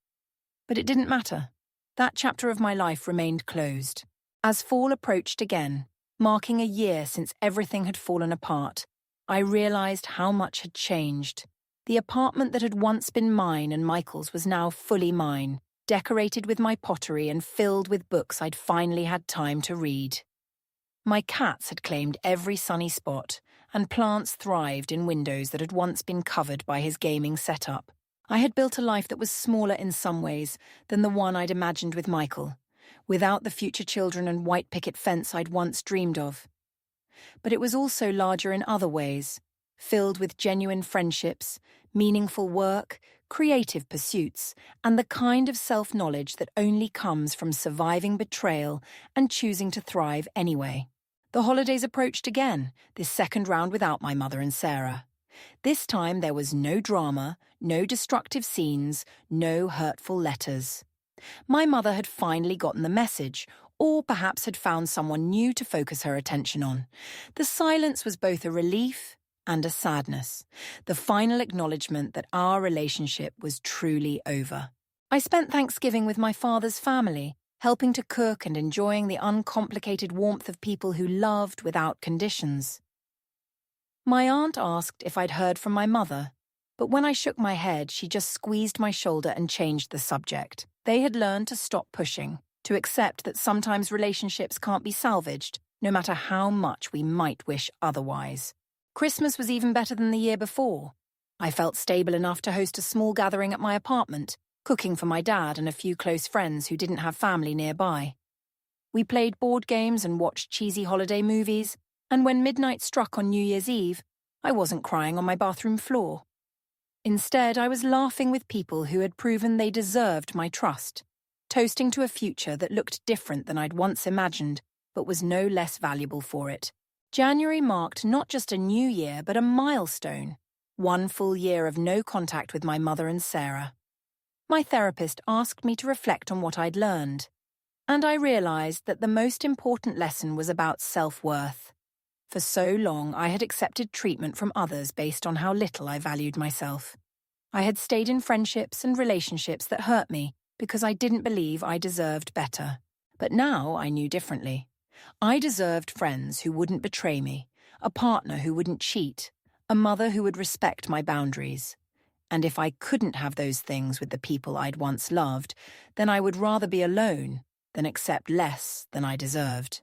But it didn't matter. That chapter of my life remained closed. As fall approached again, marking a year since everything had fallen apart, I realized how much had changed. The apartment that had once been mine and Michael's was now fully mine, decorated with my pottery and filled with books I'd finally had time to read. My cats had claimed every sunny spot, and plants thrived in windows that had once been covered by his gaming setup. I had built a life that was smaller in some ways than the one I'd imagined with Michael, without the future children and white picket fence I'd once dreamed of. But it was also larger in other ways, filled with genuine friendships, meaningful work, creative pursuits, and the kind of self-knowledge that only comes from surviving betrayal and choosing to thrive anyway. The holidays approached again, this second round without my mother and Sarah. This time there was no drama, no destructive scenes, no hurtful letters. My mother had finally gotten the message, or perhaps had found someone new to focus her attention on. The silence was both a relief and a sadness, the final acknowledgement that our relationship was truly over. I spent Thanksgiving with my father's family, helping to cook and enjoying the uncomplicated warmth of people who loved without conditions. My aunt asked if I'd heard from my mother, but when I shook my head, she just squeezed my shoulder and changed the subject. They had learned to stop pushing, to accept that sometimes relationships can't be salvaged, no matter how much we might wish otherwise. Christmas was even better than the year before. I felt stable enough to host a small gathering at my apartment, cooking for my dad and a few close friends who didn't have family nearby. We played board games and watched cheesy holiday movies, and when midnight struck on New Year's Eve, I wasn't crying on my bathroom floor. Instead, I was laughing with people who had proven they deserved my trust, toasting to a future that looked different than I'd once imagined, but was no less valuable for it. January marked not just a new year, but a milestone. 1 full year of no contact with my mother and Sarah. My therapist asked me to reflect on what I'd learned, and I realized that the most important lesson was about self-worth. For so long, I had accepted treatment from others based on how little I valued myself. I had stayed in friendships and relationships that hurt me because I didn't believe I deserved better. But now I knew differently. I deserved friends who wouldn't betray me, a partner who wouldn't cheat, a mother who would respect my boundaries. And if I couldn't have those things with the people I'd once loved, then I would rather be alone than accept less than I deserved.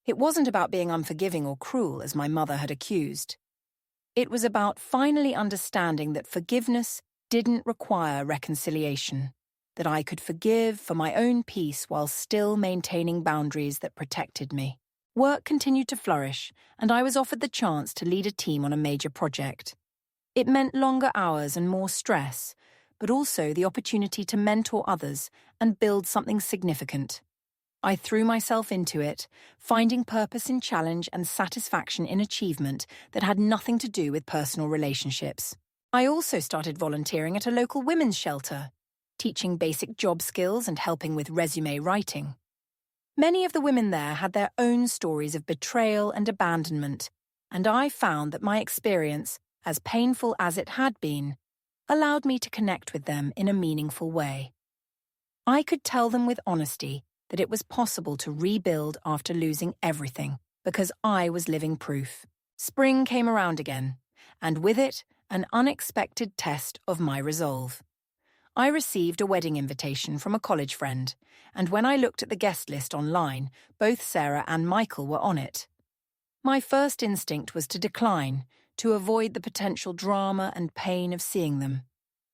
It wasn't about being unforgiving or cruel, as my mother had accused. It was about finally understanding that forgiveness didn't require reconciliation, that I could forgive for my own peace while still maintaining boundaries that protected me. Work continued to flourish, and I was offered the chance to lead a team on a major project. It meant longer hours and more stress, but also the opportunity to mentor others and build something significant. I threw myself into it, finding purpose in challenge and satisfaction in achievement that had nothing to do with personal relationships. I also started volunteering at a local women's shelter, teaching basic job skills and helping with resume writing. Many of the women there had their own stories of betrayal and abandonment, and I found that my experience, as painful as it had been, allowed me to connect with them in a meaningful way. I could tell them with honesty that it was possible to rebuild after losing everything, because I was living proof. Spring came around again, and with it, an unexpected test of my resolve. I received a wedding invitation from a college friend, and when I looked at the guest list online, both Sarah and Michael were on it. My first instinct was to decline, to avoid the potential drama and pain of seeing them.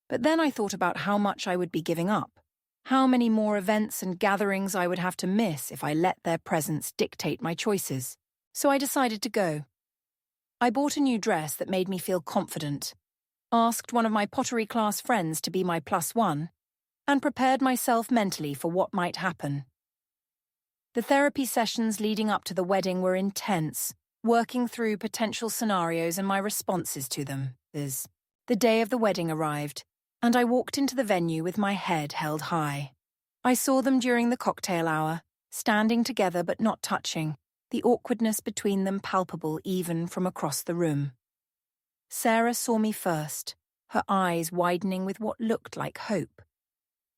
But then I thought about how much I would be giving up. How many more events and gatherings I would have to miss if I let their presence dictate my choices. So I decided to go. I bought a new dress that made me feel confident, asked one of my pottery class friends to be my +1, and prepared myself mentally for what might happen. The therapy sessions leading up to the wedding were intense, working through potential scenarios and my responses to them. The day of the wedding arrived, and I walked into the venue with my head held high. I saw them during the cocktail hour, standing together but not touching, the awkwardness between them palpable even from across the room. Sarah saw me first, her eyes widening with what looked like hope.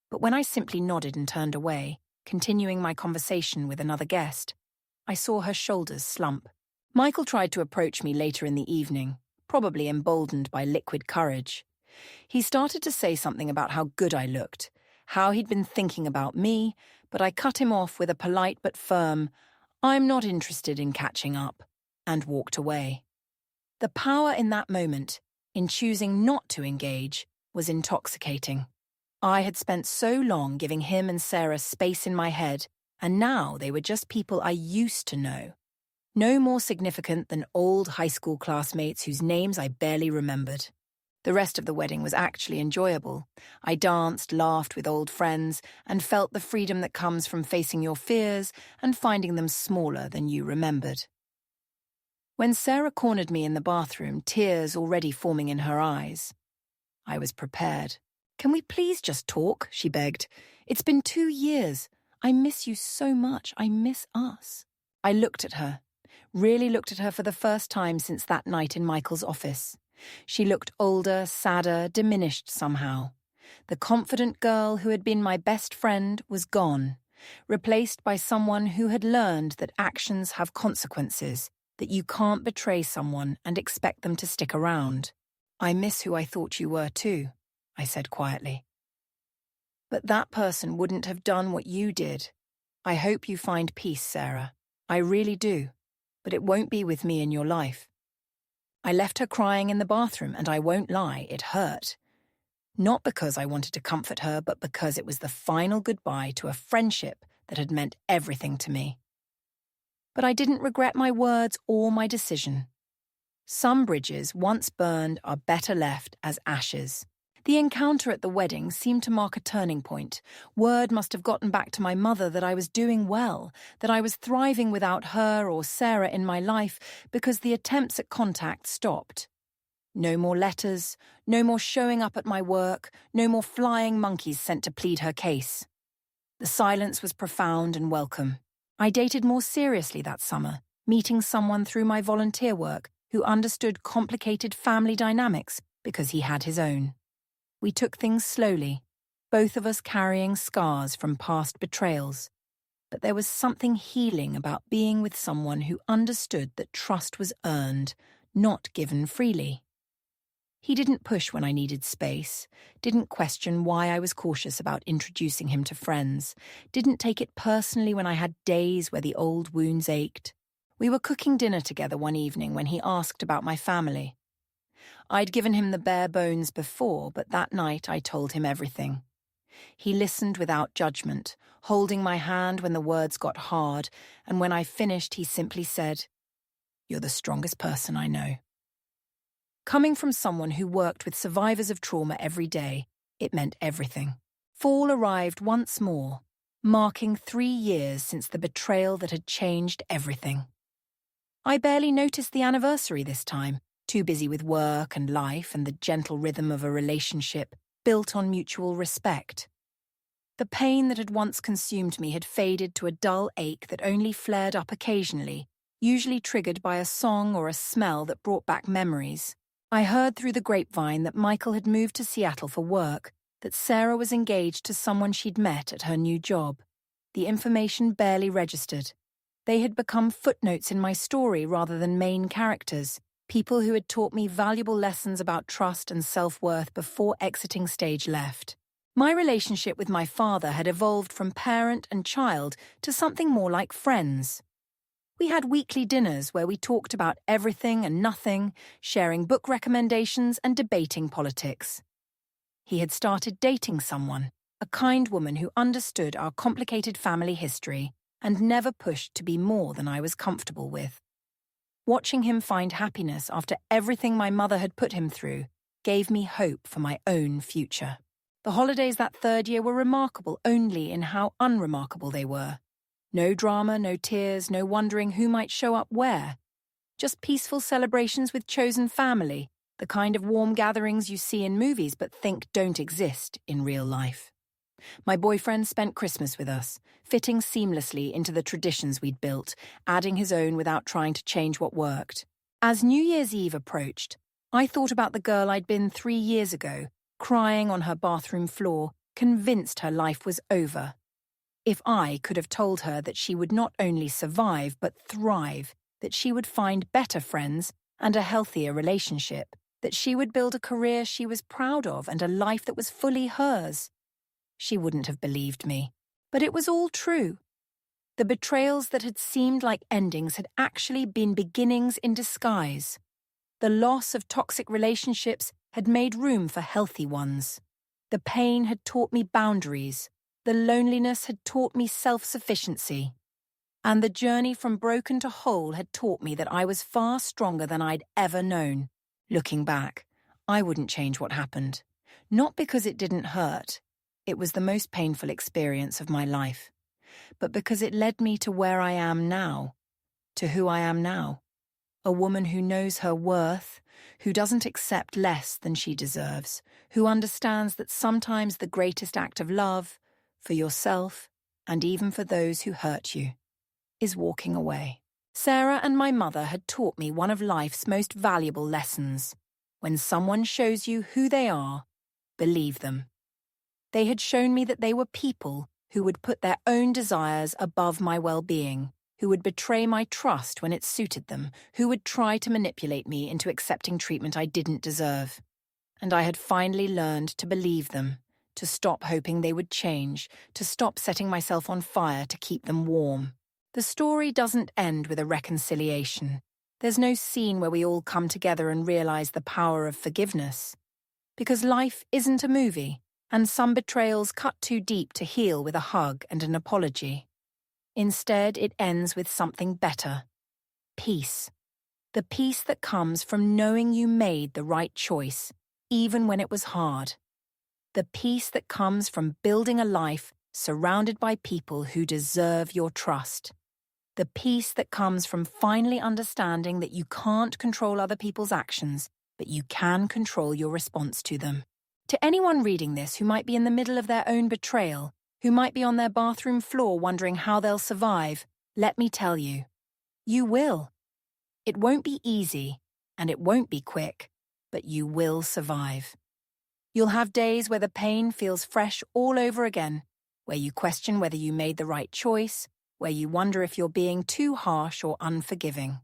But when I simply nodded and turned away, continuing my conversation with another guest, I saw her shoulders slump. Michael tried to approach me later in the evening, probably emboldened by liquid courage. He started to say something about how good I looked, how he'd been thinking about me, but I cut him off with a polite but firm, "I'm not interested in catching up," and walked away. The power in that moment, in choosing not to engage, was intoxicating. I had spent so long giving him and Sarah space in my head, and now they were just people I used to know. No more significant than old high school classmates whose names I barely remembered. The rest of the wedding was actually enjoyable. I danced, laughed with old friends, and felt the freedom that comes from facing your fears and finding them smaller than you remembered. When Sarah cornered me in the bathroom, tears already forming in her eyes, I was prepared. "Can we please just talk?" she begged. "It's been 2 years. I miss you so much. I miss us." I looked at her, really looked at her for the first time since that night in Michael's office. She looked older, sadder, diminished somehow. The confident girl who had been my best friend was gone, replaced by someone who had learned that actions have consequences, that you can't betray someone and expect them to stick around. "I miss who I thought you were too," I said quietly. "But that person wouldn't have done what you did. I hope you find peace, Sarah. I really do. But it won't be with me in your life." I left her crying in the bathroom, and I won't lie, it hurt. Not because I wanted to comfort her, but because it was the final goodbye to a friendship that had meant everything to me. But I didn't regret my words or my decision. Some bridges, once burned, are better left as ashes. The encounter at the wedding seemed to mark a turning point. Word must have gotten back to my mother that I was doing well, that I was thriving without her or Sarah in my life, because the attempts at contact stopped. No more letters, no more showing up at my work, no more flying monkeys sent to plead her case. The silence was profound and welcome. I dated more seriously that summer, meeting someone through my volunteer work who understood complicated family dynamics because he had his own. We took things slowly, both of us carrying scars from past betrayals. But there was something healing about being with someone who understood that trust was earned, not given freely. He didn't push when I needed space, didn't question why I was cautious about introducing him to friends, didn't take it personally when I had days where the old wounds ached. We were cooking dinner together one evening when he asked about my family. I'd given him the bare bones before, but that night I told him everything. He listened without judgment, holding my hand when the words got hard, and when I finished he simply said, "You're the strongest person I know." Coming from someone who worked with survivors of trauma every day, it meant everything. Fall arrived once more, marking 3 years since the betrayal that had changed everything. I barely noticed the anniversary this time, too busy with work and life and the gentle rhythm of a relationship built on mutual respect. The pain that had once consumed me had faded to a dull ache that only flared up occasionally, usually triggered by a song or a smell that brought back memories. I heard through the grapevine that Michael had moved to Seattle for work, that Sarah was engaged to someone she'd met at her new job. The information barely registered. They had become footnotes in my story rather than main characters, people who had taught me valuable lessons about trust and self-worth before exiting stage left. My relationship with my father had evolved from parent and child to something more like friends. We had weekly dinners where we talked about everything and nothing, sharing book recommendations and debating politics. He had started dating someone, a kind woman who understood our complicated family history and never pushed to be more than I was comfortable with. Watching him find happiness after everything my mother had put him through gave me hope for my own future. The holidays that third year were remarkable only in how unremarkable they were. No drama, no tears, no wondering who might show up where. Just peaceful celebrations with chosen family, the kind of warm gatherings you see in movies but think don't exist in real life. My boyfriend spent Christmas with us, fitting seamlessly into the traditions we'd built, adding his own without trying to change what worked. As New Year's Eve approached, I thought about the girl I'd been 3 years ago, crying on her bathroom floor, convinced her life was over. If I could have told her that she would not only survive but thrive, that she would find better friends and a healthier relationship, that she would build a career she was proud of and a life that was fully hers, she wouldn't have believed me. But it was all true. The betrayals that had seemed like endings had actually been beginnings in disguise. The loss of toxic relationships had made room for healthy ones. The pain had taught me boundaries. The loneliness had taught me self-sufficiency. And the journey from broken to whole had taught me that I was far stronger than I'd ever known. Looking back, I wouldn't change what happened. Not because it didn't hurt. It was the most painful experience of my life. But because it led me to where I am now, to who I am now. A woman who knows her worth, who doesn't accept less than she deserves, who understands that sometimes the greatest act of love, for yourself, and even for those who hurt you, is walking away. Sarah and my mother had taught me one of life's most valuable lessons. When someone shows you who they are, believe them. They had shown me that they were people who would put their own desires above my well-being, who would betray my trust when it suited them, who would try to manipulate me into accepting treatment I didn't deserve. And I had finally learned to believe them, to stop hoping they would change, to stop setting myself on fire to keep them warm. The story doesn't end with a reconciliation. There's no scene where we all come together and realize the power of forgiveness. Because life isn't a movie, and some betrayals cut too deep to heal with a hug and an apology. Instead, it ends with something better. Peace. The peace that comes from knowing you made the right choice, even when it was hard. The peace that comes from building a life surrounded by people who deserve your trust. The peace that comes from finally understanding that you can't control other people's actions, but you can control your response to them. To anyone reading this who might be in the middle of their own betrayal, who might be on their bathroom floor wondering how they'll survive, let me tell you, you will. It won't be easy, and it won't be quick, but you will survive. You'll have days where the pain feels fresh all over again, where you question whether you made the right choice, where you wonder if you're being too harsh or unforgiving.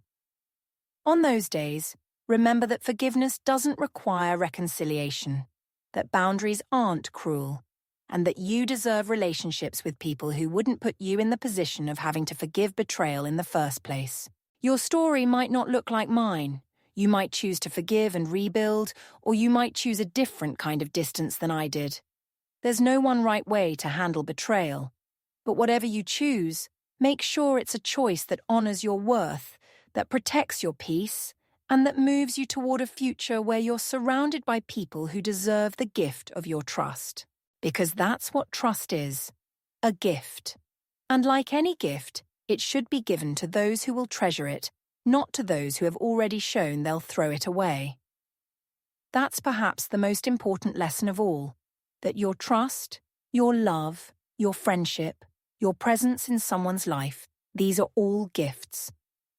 On those days, remember that forgiveness doesn't require reconciliation, that boundaries aren't cruel, and that you deserve relationships with people who wouldn't put you in the position of having to forgive betrayal in the first place. Your story might not look like mine. You might choose to forgive and rebuild, or you might choose a different kind of distance than I did. There's no one right way to handle betrayal. But whatever you choose, make sure it's a choice that honors your worth, that protects your peace, and that moves you toward a future where you're surrounded by people who deserve the gift of your trust. Because that's what trust is, a gift. And like any gift, it should be given to those who will treasure it, not to those who have already shown they'll throw it away. That's perhaps the most important lesson of all, that your trust, your love, your friendship, your presence in someone's life, these are all gifts,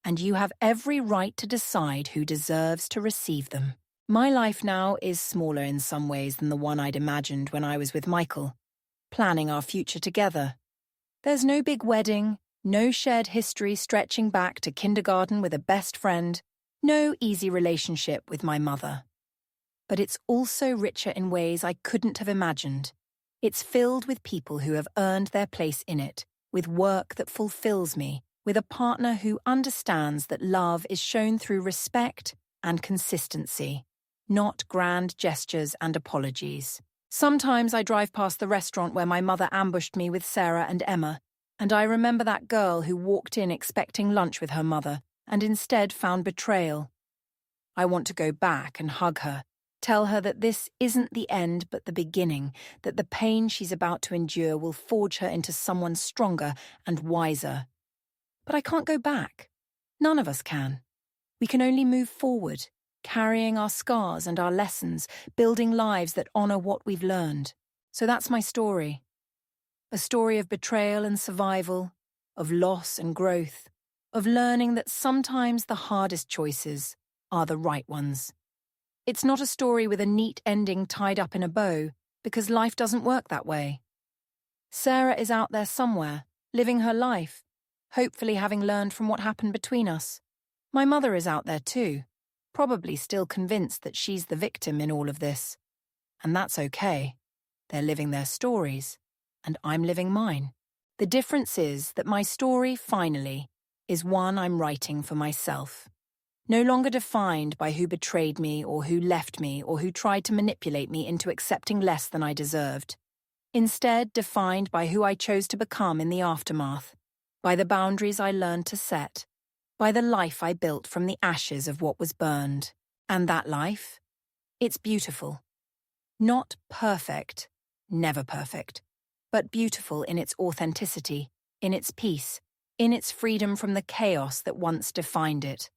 and you have every right to decide who deserves to receive them. My life now is smaller in some ways than the one I'd imagined when I was with Michael, planning our future together. There's no big wedding, no shared history stretching back to kindergarten with a best friend, no easy relationship with my mother. But it's also richer in ways I couldn't have imagined. It's filled with people who have earned their place in it, with work that fulfills me, with a partner who understands that love is shown through respect and consistency, not grand gestures and apologies. Sometimes I drive past the restaurant where my mother ambushed me with Sarah and Emma, and I remember that girl who walked in expecting lunch with her mother and instead found betrayal. I want to go back and hug her, tell her that this isn't the end but the beginning, that the pain she's about to endure will forge her into someone stronger and wiser. But I can't go back. None of us can. We can only move forward, carrying our scars and our lessons, building lives that honor what we've learned. So that's my story. A story of betrayal and survival, of loss and growth, of learning that sometimes the hardest choices are the right ones. It's not a story with a neat ending tied up in a bow, because life doesn't work that way. Sarah is out there somewhere, living her life, hopefully having learned from what happened between us. My mother is out there too, probably still convinced that she's the victim in all of this. And that's okay. They're living their stories, and I'm living mine. The difference is that my story, finally, is one I'm writing for myself. No longer defined by who betrayed me or who left me or who tried to manipulate me into accepting less than I deserved. Instead, defined by who I chose to become in the aftermath, by the boundaries I learned to set, by the life I built from the ashes of what was burned. And that life? It's beautiful. Not perfect, never perfect, but beautiful in its authenticity, in its peace, in its freedom from the chaos that once defined it.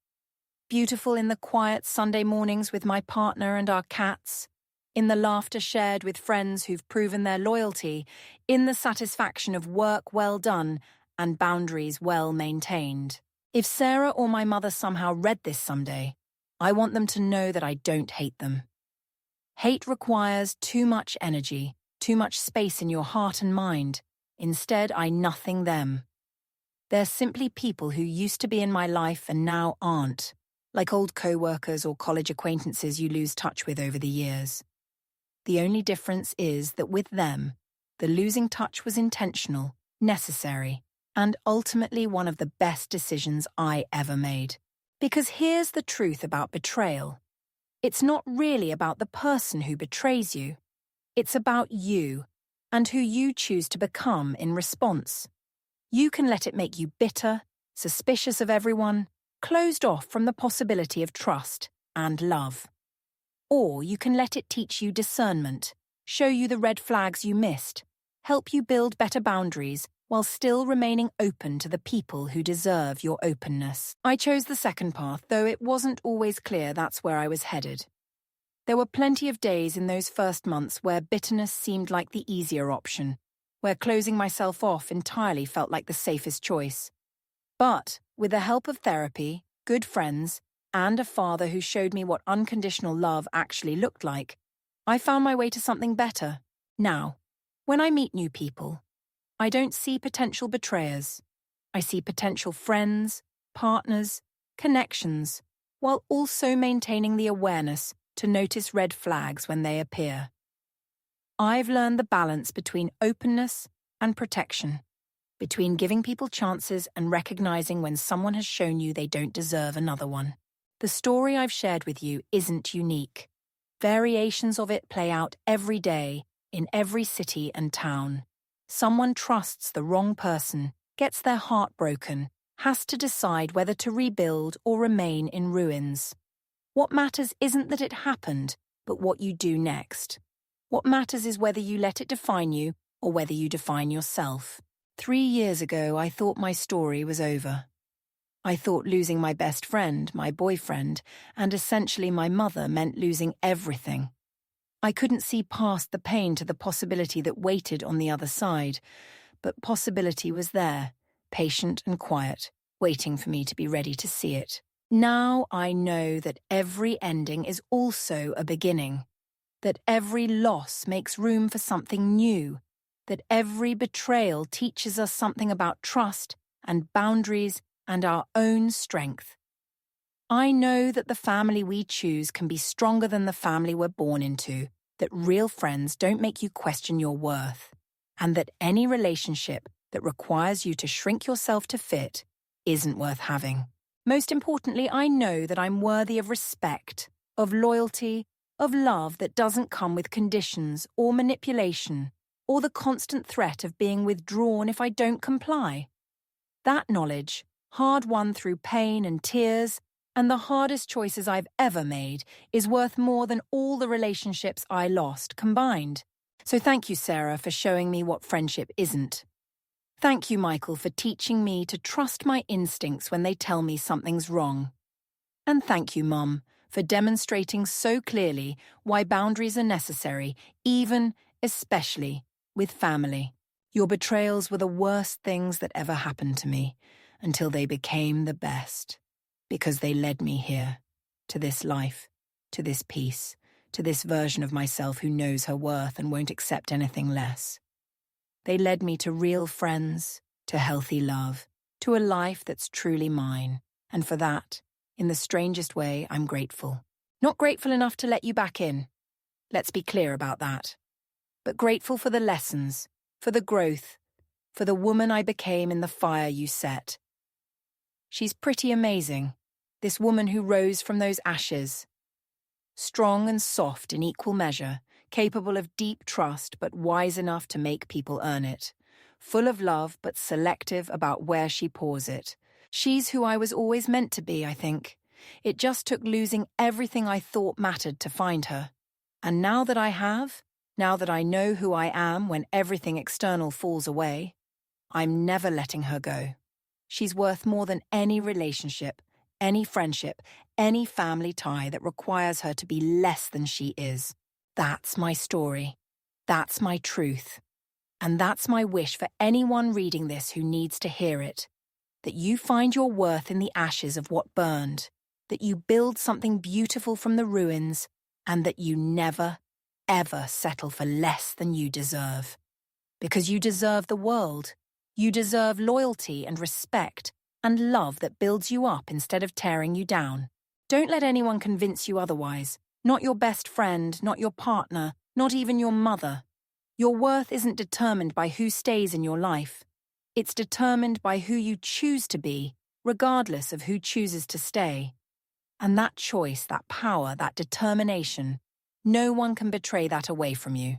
Beautiful in the quiet Sunday mornings with my partner and our cats, in the laughter shared with friends who've proven their loyalty, in the satisfaction of work well done and boundaries well maintained. If Sarah or my mother somehow read this someday, I want them to know that I don't hate them. Hate requires too much energy, too much space in your heart and mind. Instead, I nothing them. They're simply people who used to be in my life and now aren't, like old co-workers or college acquaintances you lose touch with over the years. The only difference is that with them, the losing touch was intentional, necessary, and ultimately one of the best decisions I ever made. Because here's the truth about betrayal. It's not really about the person who betrays you. It's about you and who you choose to become in response. You can let it make you bitter, suspicious of everyone, closed off from the possibility of trust and love. Or you can let it teach you discernment, show you the red flags you missed, help you build better boundaries while still remaining open to the people who deserve your openness. I chose the second path, though it wasn't always clear that's where I was headed. There were plenty of days in those first months where bitterness seemed like the easier option, where closing myself off entirely felt like the safest choice. But with the help of therapy, good friends, and a father who showed me what unconditional love actually looked like, I found my way to something better. Now, when I meet new people, I don't see potential betrayers. I see potential friends, partners, connections, while also maintaining the awareness to notice red flags when they appear. I've learned the balance between openness and protection, between giving people chances and recognizing when someone has shown you they don't deserve another one. The story I've shared with you isn't unique. Variations of it play out every day, in every city and town. Someone trusts the wrong person, gets their heart broken, has to decide whether to rebuild or remain in ruins. What matters isn't that it happened, but what you do next. What matters is whether you let it define you or whether you define yourself. 3 years ago, I thought my story was over. I thought losing my best friend, my boyfriend, and essentially my mother meant losing everything. I couldn't see past the pain to the possibility that waited on the other side, but possibility was there, patient and quiet, waiting for me to be ready to see it. Now I know that every ending is also a beginning, that every loss makes room for something new, that every betrayal teaches us something about trust and boundaries and our own strength. I know that the family we choose can be stronger than the family we're born into, that real friends don't make you question your worth, and that any relationship that requires you to shrink yourself to fit isn't worth having. Most importantly, I know that I'm worthy of respect, of loyalty, of love that doesn't come with conditions or manipulation, or the constant threat of being withdrawn if I don't comply. That knowledge, hard-won through pain and tears, and the hardest choices I've ever made, is worth more than all the relationships I lost combined. So thank you, Sarah, for showing me what friendship isn't. Thank you, Michael, for teaching me to trust my instincts when they tell me something's wrong. And thank you, Mum, for demonstrating so clearly why boundaries are necessary, especially, with family. Your betrayals were the worst things that ever happened to me, until they became the best, because they led me here, to this life, to this peace, to this version of myself who knows her worth and won't accept anything less. They led me to real friends, to healthy love, to a life that's truly mine. And for that, in the strangest way, I'm grateful. Not grateful enough to let you back in. Let's be clear about that. But grateful for the lessons, for the growth, for the woman I became in the fire you set. She's pretty amazing, this woman who rose from those ashes. Strong and soft in equal measure, capable of deep trust but wise enough to make people earn it. Full of love but selective about where she pours it. She's who I was always meant to be, I think. It just took losing everything I thought mattered to find her. And now that I have, now that I know who I am when everything external falls away, I'm never letting her go. She's worth more than any relationship, any friendship, any family tie that requires her to be less than she is. That's my story. That's my truth. And that's my wish for anyone reading this who needs to hear it. That you find your worth in the ashes of what burned, that you build something beautiful from the ruins, and that you never, ever settle for less than you deserve. Because you deserve the world. You deserve loyalty and respect and love that builds you up instead of tearing you down. Don't let anyone convince you otherwise. Not your best friend, not your partner, not even your mother. Your worth isn't determined by who stays in your life. It's determined by who you choose to be, regardless of who chooses to stay. And that choice, that power, that determination, no one can betray that away from you.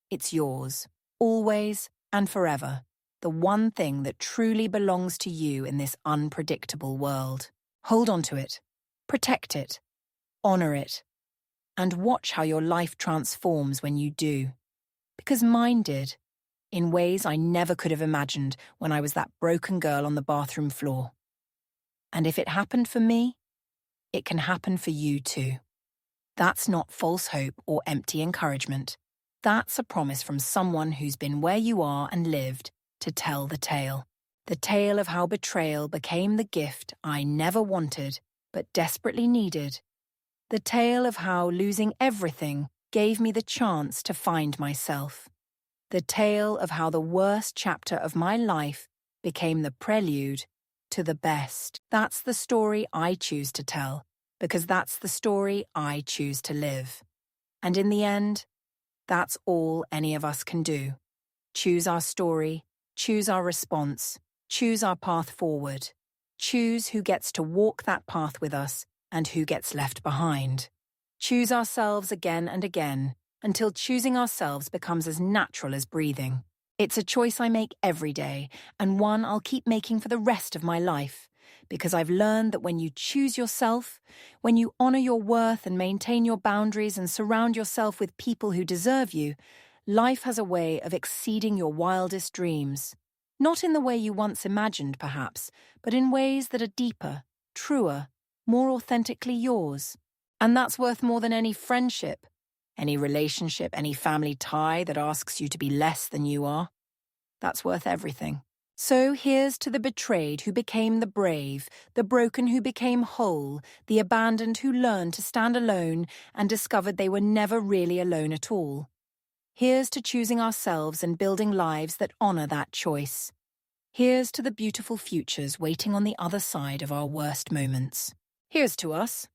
It's yours, always and forever. The one thing that truly belongs to you in this unpredictable world. Hold on to it. Protect it. Honor it. And watch how your life transforms when you do. Because mine did, in ways I never could have imagined when I was that broken girl on the bathroom floor. And if it happened for me, it can happen for you too. That's not false hope or empty encouragement. That's a promise from someone who's been where you are and lived to tell the tale. The tale of how betrayal became the gift I never wanted but desperately needed. The tale of how losing everything gave me the chance to find myself. The tale of how the worst chapter of my life became the prelude to the best. That's the story I choose to tell, because that's the story I choose to live. And in the end, that's all any of us can do. Choose our story, choose our response, choose our path forward. Choose who gets to walk that path with us and who gets left behind. Choose ourselves again and again until choosing ourselves becomes as natural as breathing. It's a choice I make every day and one I'll keep making for the rest of my life, because I've learned that when you choose yourself, when you honor your worth and maintain your boundaries and surround yourself with people who deserve you, life has a way of exceeding your wildest dreams. Not in the way you once imagined, perhaps, but in ways that are deeper, truer, more authentically yours. And that's worth more than any friendship, any relationship, any family tie that asks you to be less than you are. That's worth everything. So here's to the betrayed who became the brave, the broken who became whole, the abandoned who learned to stand alone and discovered they were never really alone at all. Here's to choosing ourselves and building lives that honor that choice. Here's to the beautiful futures waiting on the other side of our worst moments. Here's to us,